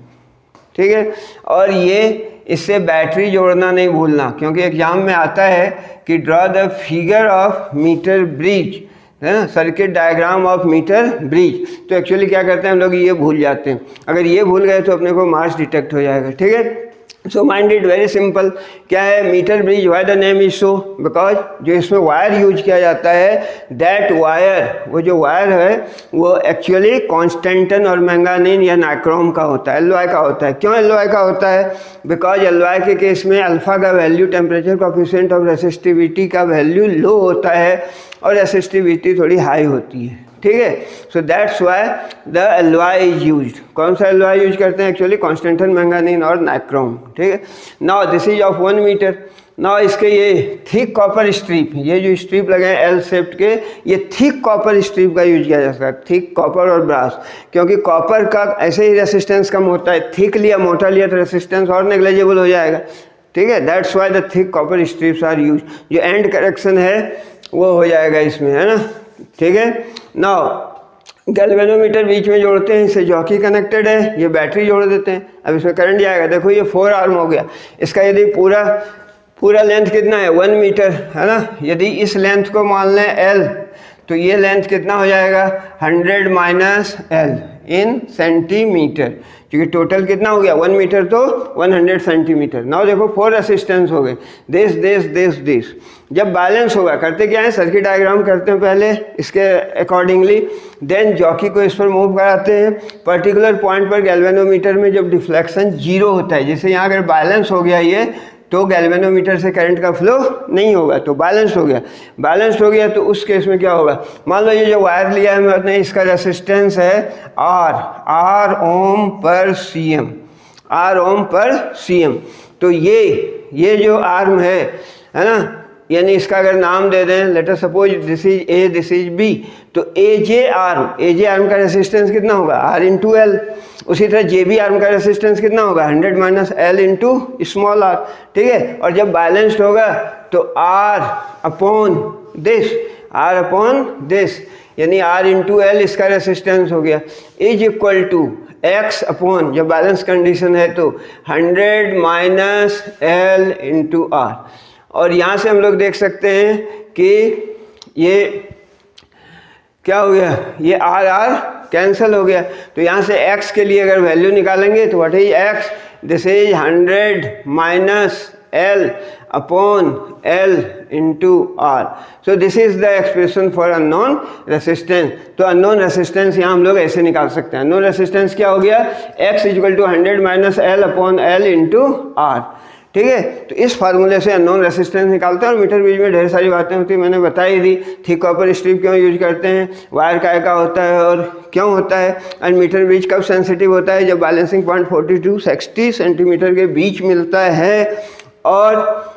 A: ठीक है। और ये इससे बैटरी जोड़ना नहीं भूलना, क्योंकि एग्जाम में आता है कि draw the figure of metre bridge, है ना, circuit diagram of metre bridge. तो एक्चुअली क्या करते हैं हम लोग, ये भूल जाते हैं। अगर ये भूल गए तो अपने को मास डिटेक्ट हो जाएगा, ठीक है। So mind it very simple. क्या है metre bridge? Why the name is so? Because जो इसमें वायर यूज किया जाता है, दैट वायर, वो जो वायर है वो एक्चुअली कॉन्स्टेंटन और मैंगानीन या नाइक्रोम का होता है, एलवाई का होता है। क्यों एलवाई का होता है? बिकॉज एलवाई के केस में अल्फा का value, temperature coefficient of resistivity का वैल्यू लो होता है और रेसिस्टिविटी थोड़ी हाई होती है, ठीक है। So that's why the LY is used. कौन सा एलवाई यूज करते हैं? एक्चुअली कॉन्स्टेंटन, मैंगानीन और नाइक्रोम, ठीक है। Now this is of 1 metre. ना इसके ये थिक कॉपर स्ट्रिप, ये जो स्ट्रिप लगे हैं एल शेप्ड के, ये थिक कॉपर स्ट्रिप का यूज किया जा सकता है, थिक कॉपर और ब्रास, क्योंकि कॉपर का ऐसे ही रेसिस्टेंस कम होता है, थिक लिया मोटा लिया तो रेसिस्टेंस और नेग्लेजिबल हो जाएगा, ठीक है। That's why the thick copper strips are use. जो एंड करेक्शन है वो हो जाएगा इसमें, है ना, ठीक है। नाउ गैल्वेनोमीटर बीच में जोड़ते हैं, इससे जॉकी कनेक्टेड है, ये बैटरी जोड़ देते हैं, अब इसमें करंट जाएगा। देखो ये 4 आर्म हो गया, इसका यदि पूरा लेंथ कितना है 1 मीटर, है ना। यदि इस लेंथ को मान लें L, तो ये लेंथ कितना हो जाएगा 100 माइनस L इन सेंटीमीटर, क्योंकि टोटल कितना हो गया 1 मीटर तो 100 सेंटीमीटर। नाउ देखो 4 रेसिस्टेंस हो गए, दिस। जब बैलेंस होगा करते क्या है, सर्किट डायग्राम करते हैं पहले इसके अकॉर्डिंगली, देन जॉकी को इस पर मूव कराते हैं। पर्टिकुलर पॉइंट पर गैल्वेनोमीटर में जब डिफ्लेक्शन 0 होता है, जैसे यहाँ अगर बैलेंस हो गया ये, तो गैल्वेनोमीटर से करंट का फ्लो नहीं होगा, तो बैलेंस हो गया तो उस केस में क्या होगा, मान लो ये जो वायर लिया है मैंने, इसका रेसिस्टेंस है R ओम पर cm, तो ये जो आर्म है ना, यानी इसका अगर नाम दे दें, let us suppose this is A, this is B, तो AJ आर्म का रेसिस्टेंस कितना होगा R इंटू L। उसी तरह JB आर्म का रेसिस्टेंस कितना होगा 100 minus L into small r, ठीक है। और जब बैलेंस्ड होगा तो R अपॉन दिस, यानी R इंटू L इसका रेसिस्टेंस हो गया, is equal to X upon, जब बैलेंस कंडीशन है तो 100 माइनस L इंटू R। और यहाँ से हम लोग देख सकते हैं कि ये क्या हो गया, ये R कैंसिल हो गया, तो यहाँ से X के लिए अगर वैल्यू निकालेंगे तो what is X, this is 100 minus L upon L into R। So this is the expression for unknown resistance. तो अननोन रेसिस्टेंस यहाँ हम लोग ऐसे निकाल सकते हैं, अननोन रेसिस्टेंस क्या हो गया, X equal to 100 minus L upon L into R, ठीक है। तो इस फार्मूले से अननोन रेसिस्टेंस निकालते हैं। और मीटर बीच में ढेर सारी बातें होती हैं, मैंने बताई दी, थिक कॉपर स्ट्रिप क्यों यूज करते हैं, वायर काय का होता है और क्यों होता है, एंड मीटर बीच कब सेंसिटिव होता है, जब बैलेंसिंग पॉइंट 40-60 सेंटीमीटर के बीच मिलता है। और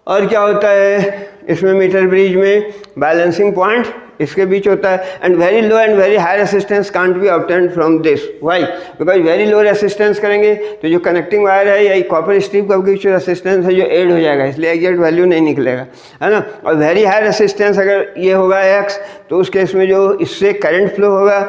A: क्या होता है इसमें मीटर ब्रिज में बैलेंसिंग पॉइंट इसके बीच होता है। And very low and very high resistance can't be obtained from this, why, because very low resistance करेंगे तो जो कनेक्टिंग वायर है या कॉपर स्ट्रिप का बीच रेसिस्टेंस है जो ऐड हो जाएगा, इसलिए एग्जैक्ट वैल्यू नहीं निकलेगा, है ना। और वेरी हाई रेसिस्टेंस अगर ये होगा X, तो उस केस में जो इससे करंट फ्लो होगा,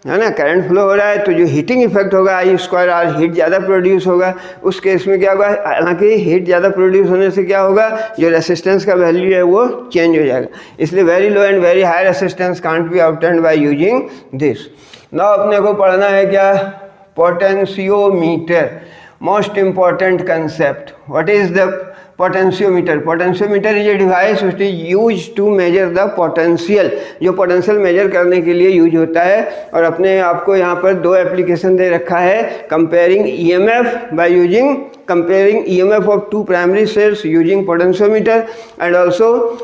A: है ना, करंट फ्लो हो रहा है तो जो हीटिंग इफेक्ट होगा I²R, हीट ज़्यादा प्रोड्यूस होगा। उस केस में क्या होगा, हालांकि हीट ज़्यादा प्रोड्यूस होने से क्या होगा, जो रेसिस्टेंस का वैल्यू है वो चेंज हो जाएगा। इसलिए very low and very high resistance can't be obtained by using this. Now अपने को पढ़ना है क्या, potentiometer, most important concept. What is the potentiometer? Potentiometer is a device which is used to measure the potential, जो potential measure करने के लिए use होता है। और अपने आपको यहाँ पर 2 एप्लीकेशन दे रखा है, comparing EMF by using comparing EMF of 2 primary cells using potentiometer, and also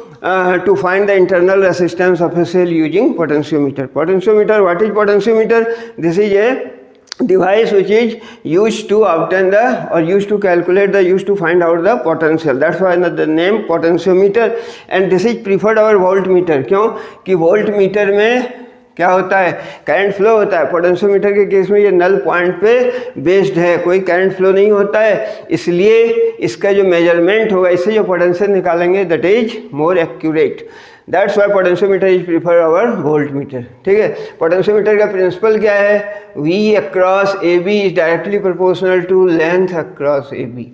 A: to find the internal resistance of a cell using potentiometer. Potentiometer, what is potentiometer? This is a device which is used to obtain the or used to calculate the used to find out the potential. That's why the name potentiometer, and this is preferred over voltmeter. क्यों कि voltmeter में क्या होता है, current flow होता है। Potentiometer के case में ये नल पॉइंट पे बेस्ड है, कोई करंट फ्लो नहीं होता है, इसलिए इसका जो मेजरमेंट होगा, इससे जो पोटेंशियल निकालेंगे that is more accurate. That's why potentiometer is prefer over voltmeter, ठीक है। पोटेंशियोमीटर का प्रिंसिपल क्या है, V across AB is directly proportional to length across AB,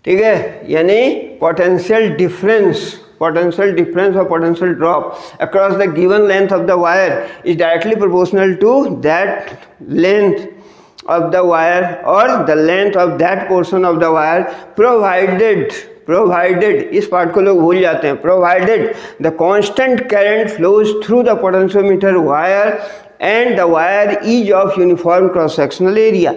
A: ठीक है। यानी potential difference or potential drop across the given length of the wire is directly proportional to that length of the wire or the length of that portion of the wire provided इस part को लोग भूल जाते हैं, provided the constant current flows through the potentiometer wire and the wire is of uniform cross sectional area।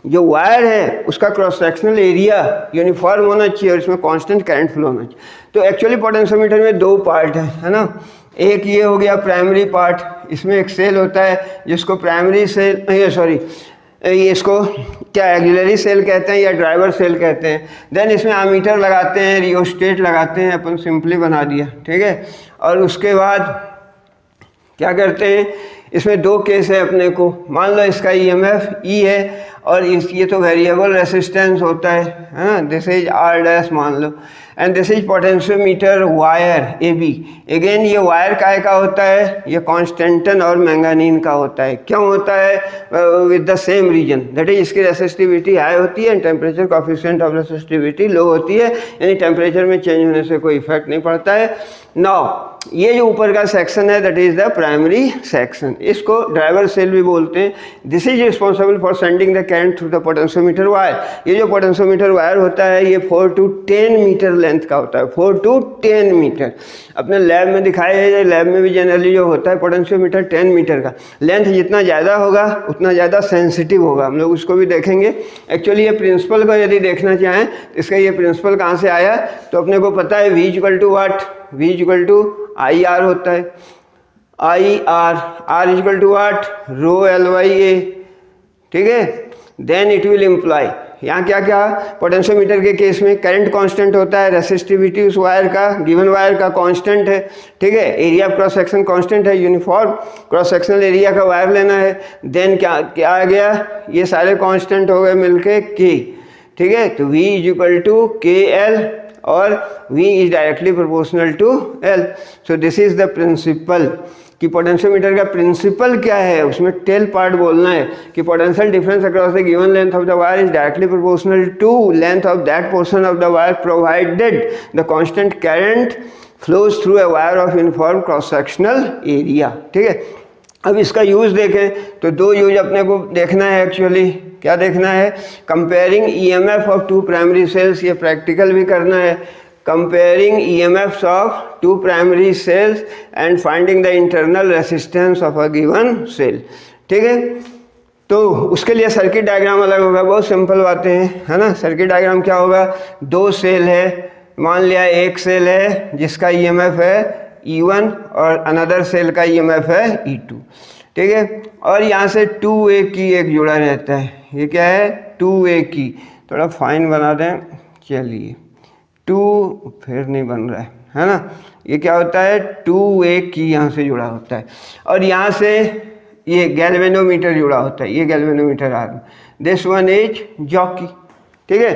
A: जो wire है उसका cross sectional area uniform होना चाहिए और इसमें कांस्टेंट करंट फ्लो होना चाहिए। तो एक्चुअली पोटेंशियोमीटर में 2 पार्ट है ना। एक ये हो गया प्राइमरी पार्ट, इसमें एक सेल होता है जिसको प्राइमरी सेल ये इसको क्या एक्सिलरी सेल कहते हैं या ड्राइवर सेल कहते हैं। देन इसमें आमीटर लगाते हैं, रियोस्टेट लगाते हैं, अपन सिंपली बना दिया, ठीक है। और उसके बाद क्या करते हैं, इसमें दो केस है अपने को, मान लो इसका EMF E है और ये तो वेरिएबल रेसिस्टेंस होता है ना, दिस इज R' मान लो, and this is potentiometer wire AB। Again ये वायर काय का होता है, ये कॉन्स्टेंटन और मैंगानीन का होता है। क्यों होता है, with the same reason, that is इसकी रेसिस्टिविटी हाई होती है and temperature coefficient of resistivity low होती है, यानी टेम्परेचर में चेंज होने से कोई इफेक्ट नहीं पड़ता है। नाउ ये जो ऊपर का सेक्शन है that is the primary section, इसको ड्राइवर सेल भी बोलते हैं। This is responsible for sending the current through the potentiometer wire. ये जो पोटेंशियोमीटर वायर होता है ये 4 to 10 मीटर लेंथ का होता है, 4 to 10 मीटर। अपने लैब में दिखाया है, लैब में भी जनरली जो होता है पोटेंशियोमीटर 10 मीटर का। लेंथ जितना ज़्यादा होगा उतना ज़्यादा सेंसिटिव होगा, हम लोग उसको भी देखेंगे। एक्चुअली ये प्रिंसिपल को यदि देखना चाहें तो इसका ये प्रिंसिपल कहाँ से आया, तो अपने को पता है V equal to what, V equal to IR होता है, IR, R equal to what, rho L/A, ठीक है। देन इट विल इम्प्लाई, यहाँ क्या क्या, पोटेंशियोमीटर के केस में करंट कांस्टेंट होता है, रेसिस्टिविटी उस वायर का, गिवन वायर का कांस्टेंट है, ठीक है। एरिया क्रॉस सेक्शन कांस्टेंट है, यूनिफॉर्म क्रॉस सेक्शनल एरिया का वायर लेना है। देन क्या क्या आ गया, ये सारे कांस्टेंट हो गए मिलके K, ठीक है। तो V is equal to KL और V is directly proportional to L। So this is the principle कि पोटेंशियोमीटर का प्रिंसिपल क्या है, उसमें टेल पार्ट बोलना है कि potential difference across the given length of the wire is directly proportional to length of that portion of the wire provided the constant current flows through a wire of uniform cross sectional area, ठीक है। अब इसका use देखें तो दो use अपने को देखना है। एक्चुअली क्या देखना है, comparing EMF of two primary cells, ये प्रैक्टिकल भी करना है। Comparing EMFs of two primary cells and finding the internal resistance of a given cell, ठीक है। तो उसके लिए सर्किट डायग्राम अलग होगा, बहुत सिंपल बातें हैं, है ना। सर्किट डायग्राम क्या होगा, दो सेल है, मान लिया एक सेल है जिसका EMF है E1 और अनदर सेल का EMF है E2, ठीक है। और यहाँ से 2A की एक जुड़ा रहता है, ये क्या है 2A की, थोड़ा फाइन बना दें, चलिए 2 फिर नहीं बन रहा है ना। ये क्या होता है 2A की यहाँ से जुड़ा होता है और यहाँ से ये गैल्वेनोमीटर जुड़ा होता है, ये galvanometer arm, this one is jockey, ठीक है।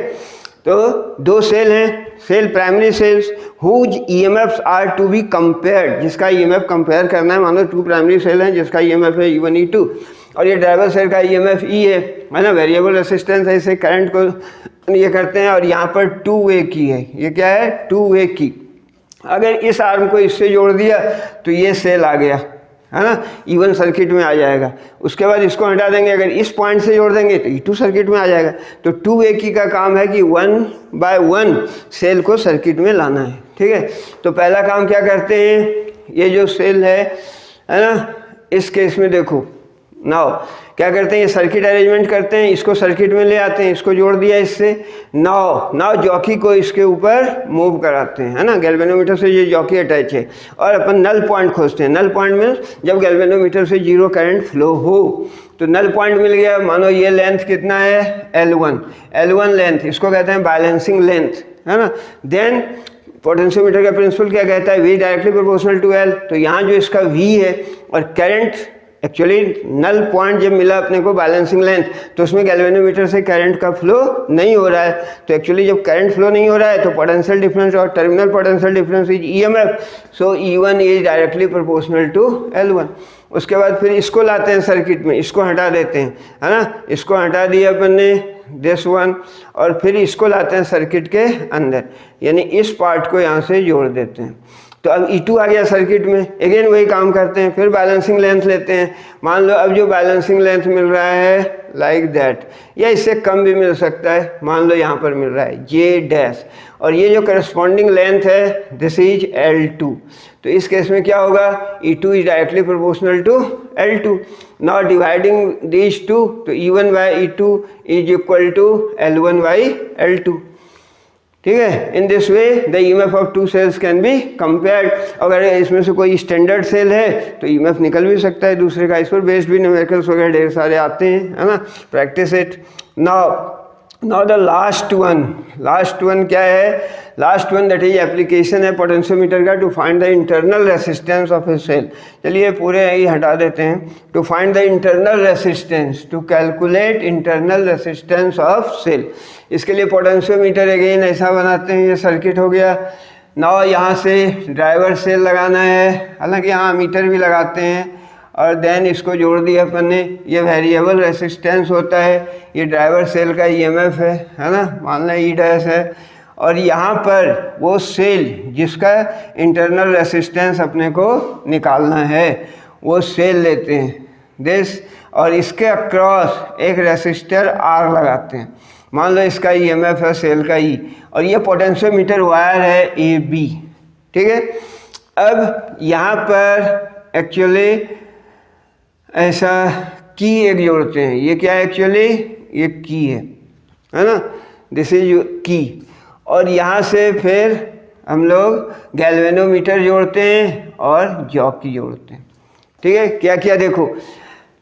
A: तो दो सेल हैं, cell primary cells whose EMFs are to be compared, जिसका EMF कंपेयर करना है। मानो टू प्राइमरी सेल हैं जिसका EMF है E1 E2 और ये ड्राइवर सेल का EMF E है ना, वेरिएबल रेसिस्टेंस है, इसे करंट को ये करते हैं। और यहाँ पर 2A की है, ये क्या है 2A की। अगर इस आर्म को इससे जोड़ दिया तो ये सेल आ गया, है ना, E1 सर्किट में आ जाएगा। उसके बाद इसको हटा देंगे, अगर इस पॉइंट से जोड़ देंगे तो E2 सर्किट में आ जाएगा। तो 2A की का काम है कि 1 by 1 सेल को सर्किट में लाना है, ठीक है। तो पहला काम क्या करते हैं, ये जो सेल है ना, इस केस में देखो नाउ क्या करते हैं, ये सर्किट अरेंजमेंट करते हैं, इसको सर्किट में ले आते हैं, इसको जोड़ दिया इससे। नाउ जॉकी को इसके ऊपर मूव कराते हैं, है ना, गैल्वेनोमीटर से ये जॉकी अटैच है और अपन नल पॉइंट खोजते हैं। नल पॉइंट में जब गैल्वेनोमीटर से जीरो करंट फ्लो हो तो नल पॉइंट मिल गया। मानो ये लेंथ कितना है L1 लेंथ, इसको कहते हैं बैलेंसिंग लेंथ, है ना। देन पोटेंशियोमीटर का प्रिंसिपल क्या कहता है, V directly proportional to L। तो यहाँ जो इसका V है और करंट, एक्चुअली नल पॉइंट जब मिला अपने को बैलेंसिंग लेंथ तो उसमें गैल्वेनोमीटर से करंट का फ्लो नहीं हो रहा है। तो एक्चुअली जब करंट फ्लो नहीं हो रहा है तो पोटेंशियल डिफरेंस और terminal potential difference is EMF, so E1 is directly proportional to L1। उसके बाद फिर इसको लाते हैं सर्किट में, इसको हटा देते हैं, है ना, इसको हटा दिया अपन ने दिस वन, और फिर इसको लाते हैं सर्किट के अंदर, यानी इस पार्ट को यहाँ से जोड़ देते हैं। तो अब E2 आ गया सर्किट में, अगेन वही काम करते हैं, फिर बैलेंसिंग लेंथ लेते हैं। मान लो अब जो बैलेंसिंग लेंथ मिल रहा है लाइक दैट, या इससे कम भी मिल सकता है, मान लो यहाँ पर मिल रहा है J', और ये जो करस्पॉन्डिंग लेंथ है दिस इज L2। तो इस केस में क्या होगा, E2 is directly proportional to L2। Now dividing these two, तो E1 by E2 is equal to L1 by L2। ठीक है। In this way the EMF of two cells can be compared. अगर इसमें से कोई स्टैंडर्ड सेल है तो EMF निकल भी सकता है दूसरे का। इस पर बेस्ड भी न्यूमेरिकल्स वगैरह ढेर सारे आते हैं, है ना। Practice it. Now the last one क्या है? Last one that is application है पोटेंशियोमीटर का to find the internal resistance of a cell. चलिए पूरे ही हटा देते हैं। To find the internal resistance, to calculate internal resistance of cell. इसके लिए पोटेंशियोमीटर अगेन ऐसा बनाते हैं, ये सर्किट हो गया। नाउ यहाँ से ड्राइवर सेल लगाना है, हालांकि यहाँ मीटर भी लगाते हैं, और देन इसको जोड़ दिया अपन ने। ये वेरिएबल रेसिस्टेंस होता है, ये ड्राइवर सेल का ईएमएफ है ना, मान लें ई डैश है। और यहाँ पर वो सेल जिसका इंटरनल रेसिस्टेंस अपने को निकालना है वो सेल लेते हैं दिस, और इसके अक्रॉस एक रेसिस्टर आर लगाते हैं। मान लो इसका ईएमएफ है सेल का ई, और ये पोटेंशियोमीटर वायर है ए बी, ठीक है। अब यहाँ पर एक्चुअली ऐसा की एक जोड़ते हैं। ये क्या है एक्चुअली? ये की है ना, दिस इज की। और यहाँ से फिर हम लोग गैल्वेनोमीटर जोड़ते हैं और जॉकी जोड़ते हैं, ठीक है। क्या किया देखो,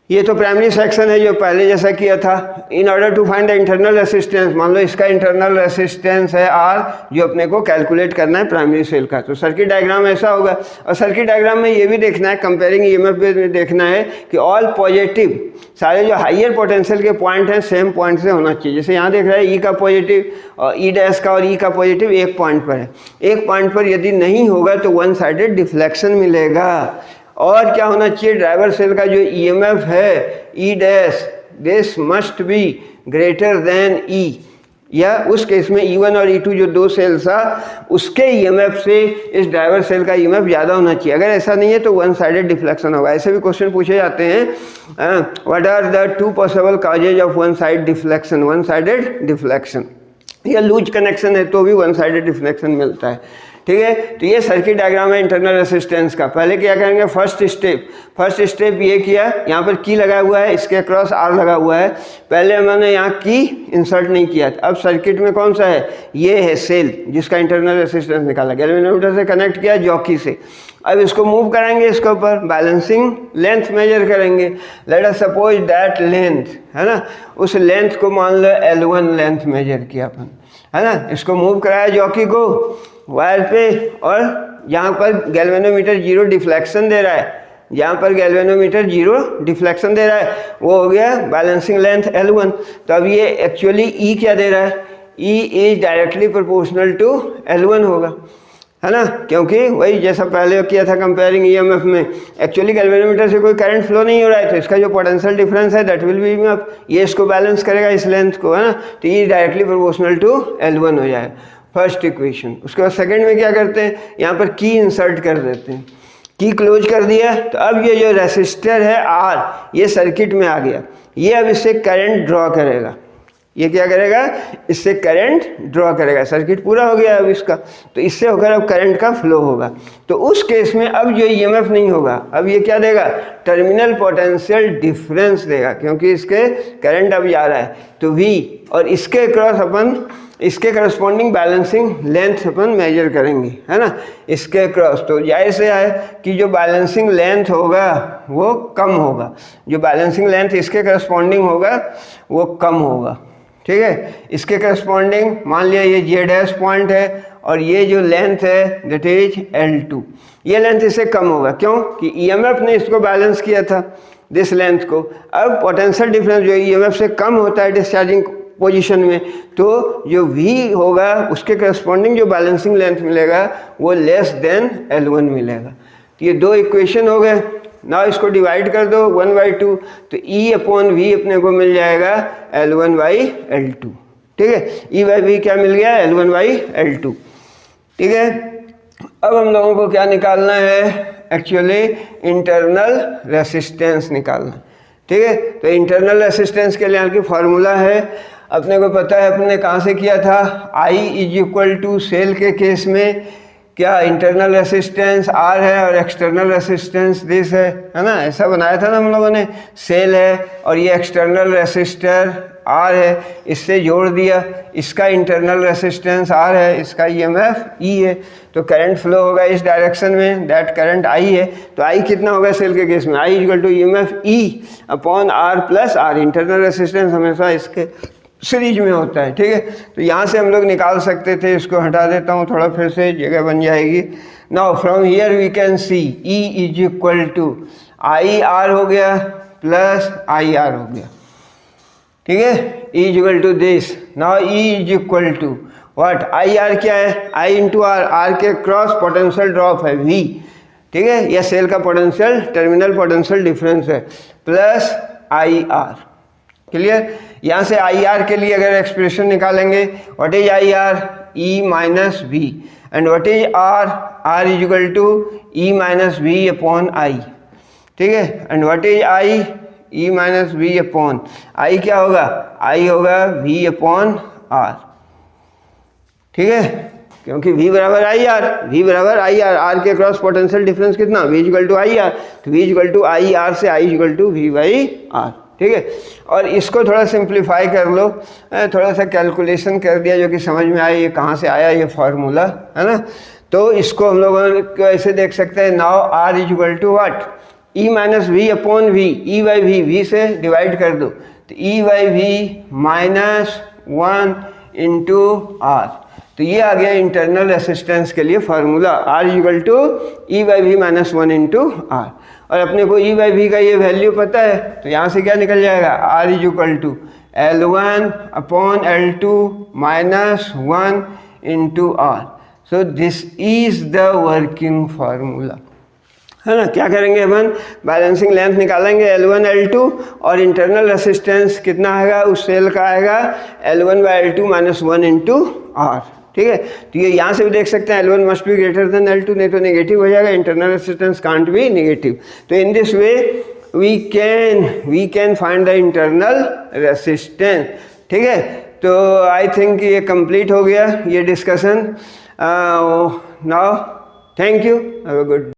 A: ये तो प्राइमरी सेक्शन है जो पहले जैसा किया था। In order to find the internal resistance, मान लो इसका इंटरनल रेसिस्टेंस है आर, जो अपने को कैलकुलेट करना है प्राइमरी सेल का। तो सर्किट डायग्राम ऐसा होगा। और सर्किट डायग्राम में ये भी देखना है, कंपेयरिंग ईएमएफ में देखना है कि ऑल पॉजिटिव, सारे जो हाइयर पोटेंशियल के पॉइंट हैं सेम पॉइंट से होना चाहिए। जैसे यहाँ देख रहे हैं ई का पॉजिटिव और ई डैश का और ई का पॉजिटिव एक पॉइंट पर है। एक पॉइंट पर यदि नहीं होगा तो वन साइडेड डिफ्लेक्शन मिलेगा। और क्या होना चाहिए? ड्राइवर सेल का जो ईएमएफ है E dash, this must be greater than E, या उस केस में E1 और E2 जो दो सेल्स था उसके ईएमएफ से इस ड्राइवर सेल का ईएमएफ ज़्यादा होना चाहिए। अगर ऐसा नहीं है तो वन साइडेड डिफ्लेक्शन होगा। ऐसे भी क्वेश्चन पूछे जाते हैं, what are the two possible causes of one side deflection? One sided deflection, या लूज कनेक्शन है तो भी वन साइडेड डिफ्लेक्शन मिलता है, ठीक है। तो ये सर्किट डायग्राम है इंटरनल रेसिस्टेंस का। पहले क्या करेंगे? फर्स्ट स्टेप ये किया, यहाँ पर की लगा हुआ है, इसके अक्रॉस आर लगा हुआ है। पहले मैंने यहाँ की इंसर्ट नहीं किया था। अब सर्किट में कौन सा है? ये है सेल जिसका इंटरनल रेसिस्टेंस निकाला, गैल्वेनोमीटर से कनेक्ट किया जॉकी से। अब इसको मूव कराएंगे, इसके ऊपर बैलेंसिंग लेंथ मेजर करेंगे। Let us suppose that length है ना, उस लेंथ को मान लो L1 लेंथ मेजर किया अपन, है ना। इसको मूव कराया जॉकी को वायर पे, और यहाँ पर गैल्वेनोमीटर जीरो डिफ्लेक्शन दे रहा है, यहाँ पर गैल्वेनोमीटर जीरो डिफ्लेक्शन दे रहा है, वो हो गया बैलेंसिंग लेंथ L1। तो अब ये एक्चुअली E क्या दे रहा है? E is directly proportional to L1 होगा, है ना, क्योंकि वही जैसा पहले किया था कंपेयरिंग ईएमएफ में। एक्चुअली गैल्वेनोमीटर से कोई करंट फ्लो नहीं हो रहा है, तो इसका जो पोटेंशियल डिफरेंस है दैट विल बी ईएमएफ, ये इसको बैलेंस करेगा इस लेंथ को, है ना। तो ये डायरेक्टली प्रोपोर्शनल टू L1 हो जाएगा, फर्स्ट इक्वेशन। उसके बाद सेकंड में क्या करते हैं? यहाँ पर की इंसर्ट कर देते हैं, की क्लोज कर दिया। तो अब ये जो रेसिस्टर है आर, ये सर्किट में आ गया। ये अब इससे करंट ड्रॉ करेगा। ये क्या करेगा? इससे करंट ड्रॉ करेगा। सर्किट पूरा हो गया अब इसका, तो इससे होकर अब करंट का फ्लो होगा। तो उस केस में अब जो ईएमएफ नहीं होगा, अब ये क्या देगा? टर्मिनल पोटेंशियल डिफरेंस देगा, क्योंकि इसके करंट अब जा रहा है। तो V, और इसके क्रॉस अपन इसके करस्पॉन्डिंग बैलेंसिंग लेंथ अपन मेजर करेंगे, है ना, इसके क्रॉस। तो जाहिर से है कि जो बैलेंसिंग लेंथ होगा वो कम होगा, जो बैलेंसिंग लेंथ इसके करस्पॉन्डिंग होगा वो कम होगा, ठीक है। इसके करस्पॉन्डिंग मान लिया ये जे डैश पॉइंट है, और ये जो लेंथ है दैट इज L2, ये लेंथ इससे कम होगा। क्यों? कि ईएमएफ ने इसको बैलेंस किया था दिस लेंथ को। अब पोटेंशियल डिफरेंस जो ईएमएफ से कम होता है डिस्चार्जिंग पोजीशन में, तो जो V होगा उसके करस्पॉन्डिंग जो बैलेंसिंग लेंथ मिलेगा वो लेस देन L1 मिलेगा। तो ये दो इक्वेशन हो गए। ना इसको डिवाइड कर दो 1/2, तो E/V अपने को मिल जाएगा L1/L2, ठीक है। E/V क्या मिल गया? L1/L2, ठीक है। अब हम लोगों को क्या निकालना है? एक्चुअली इंटरनल रेसिस्टेंस निकालना, ठीक है। तो इंटरनल रेसिस्टेंस के लिए की फार्मूला है, अपने को पता है, अपने कहाँ से किया था? I = सेल के केस में क्या इंटरनल रेसिस्टेंस R है और एक्सटर्नल रेसिस्टेंस दिस है ना, ऐसा बनाया था ना हम लोगों ने। सेल है और ये एक्सटर्नल रेसिस्टर R है, इससे जोड़ दिया, इसका इंटरनल रेसिस्टेंस R है, इसका EMF E है, तो करंट फ्लो होगा इस डायरेक्शन में, दैट करंट I है। तो I कितना होगा सेल के केस में, I equal to EMF E upon R plus R, internal resistance हमेशा इसके सीरीज में होता है, ठीक है। तो यहाँ से हम लोग निकाल सकते थे, इसको हटा देता हूँ थोड़ा, फिर से जगह बन जाएगी। Now from here we can see E is equal to IR हो गया प्लस IR हो गया, ठीक है, E is equal to this. Now E is equal to what, IR क्या है, I इंटू R, R के क्रॉस पोटेंशियल ड्रॉप है V, ठीक है, यह सेल का पोटेंशियल, टर्मिनल पोटेंशियल डिफरेंस है, प्लस IR, क्लियर। यहाँ से IR के लिए अगर एक्सप्रेशन निकालेंगे, what is IR, E minus V, and what is R, R is equal to E minus V upon I, ठीक है, and what is I, E minus V upon I क्या होगा, I होगा V upon R, ठीक है, क्योंकि V बराबर IR, V बराबर IR, R के क्रॉस पोटेंशियल डिफरेंस कितना, V इक्वल टू IR, तो V इक्वल टू IR से I equal to V by R, ठीक है। और इसको थोड़ा सिंप्लीफाई कर लो, थोड़ा सा कैलकुलेशन कर दिया जो कि समझ में आया ये कहाँ से आया ये फार्मूला, है ना। तो इसको हम लोग ऐसे देख सकते हैं, now R is equal to what, E minus V upon V, E by V, V से डिवाइड कर दो, तो E by V minus 1 into R, तो ये आ गया इंटरनल रेसिस्टेंस के लिए formula, R is equal to E by V minus 1 into R। और अपने को E बाई V का ये वैल्यू पता है, तो यहाँ से क्या निकल जाएगा, R is equal to L1 upon L2 minus 1 into R। So this is the working formula, है ना। क्या करेंगे अपन, बैलेंसिंग लेंथ निकालेंगे L1 L2, और इंटरनल रेसिस्टेंस कितना आएगा उस सेल का आएगा L1 by L2 minus 1 into R, ठीक है। तो ये यहाँ से भी देख सकते हैं L1 must be greater then L2, नहीं तो नेगेटिव हो जाएगा, internal resistance can't be negative. तो in this way we can find the internal resistance, ठीक है। तो आई थिंक ये कंप्लीट हो गया ये discussion now. Thank you, have a good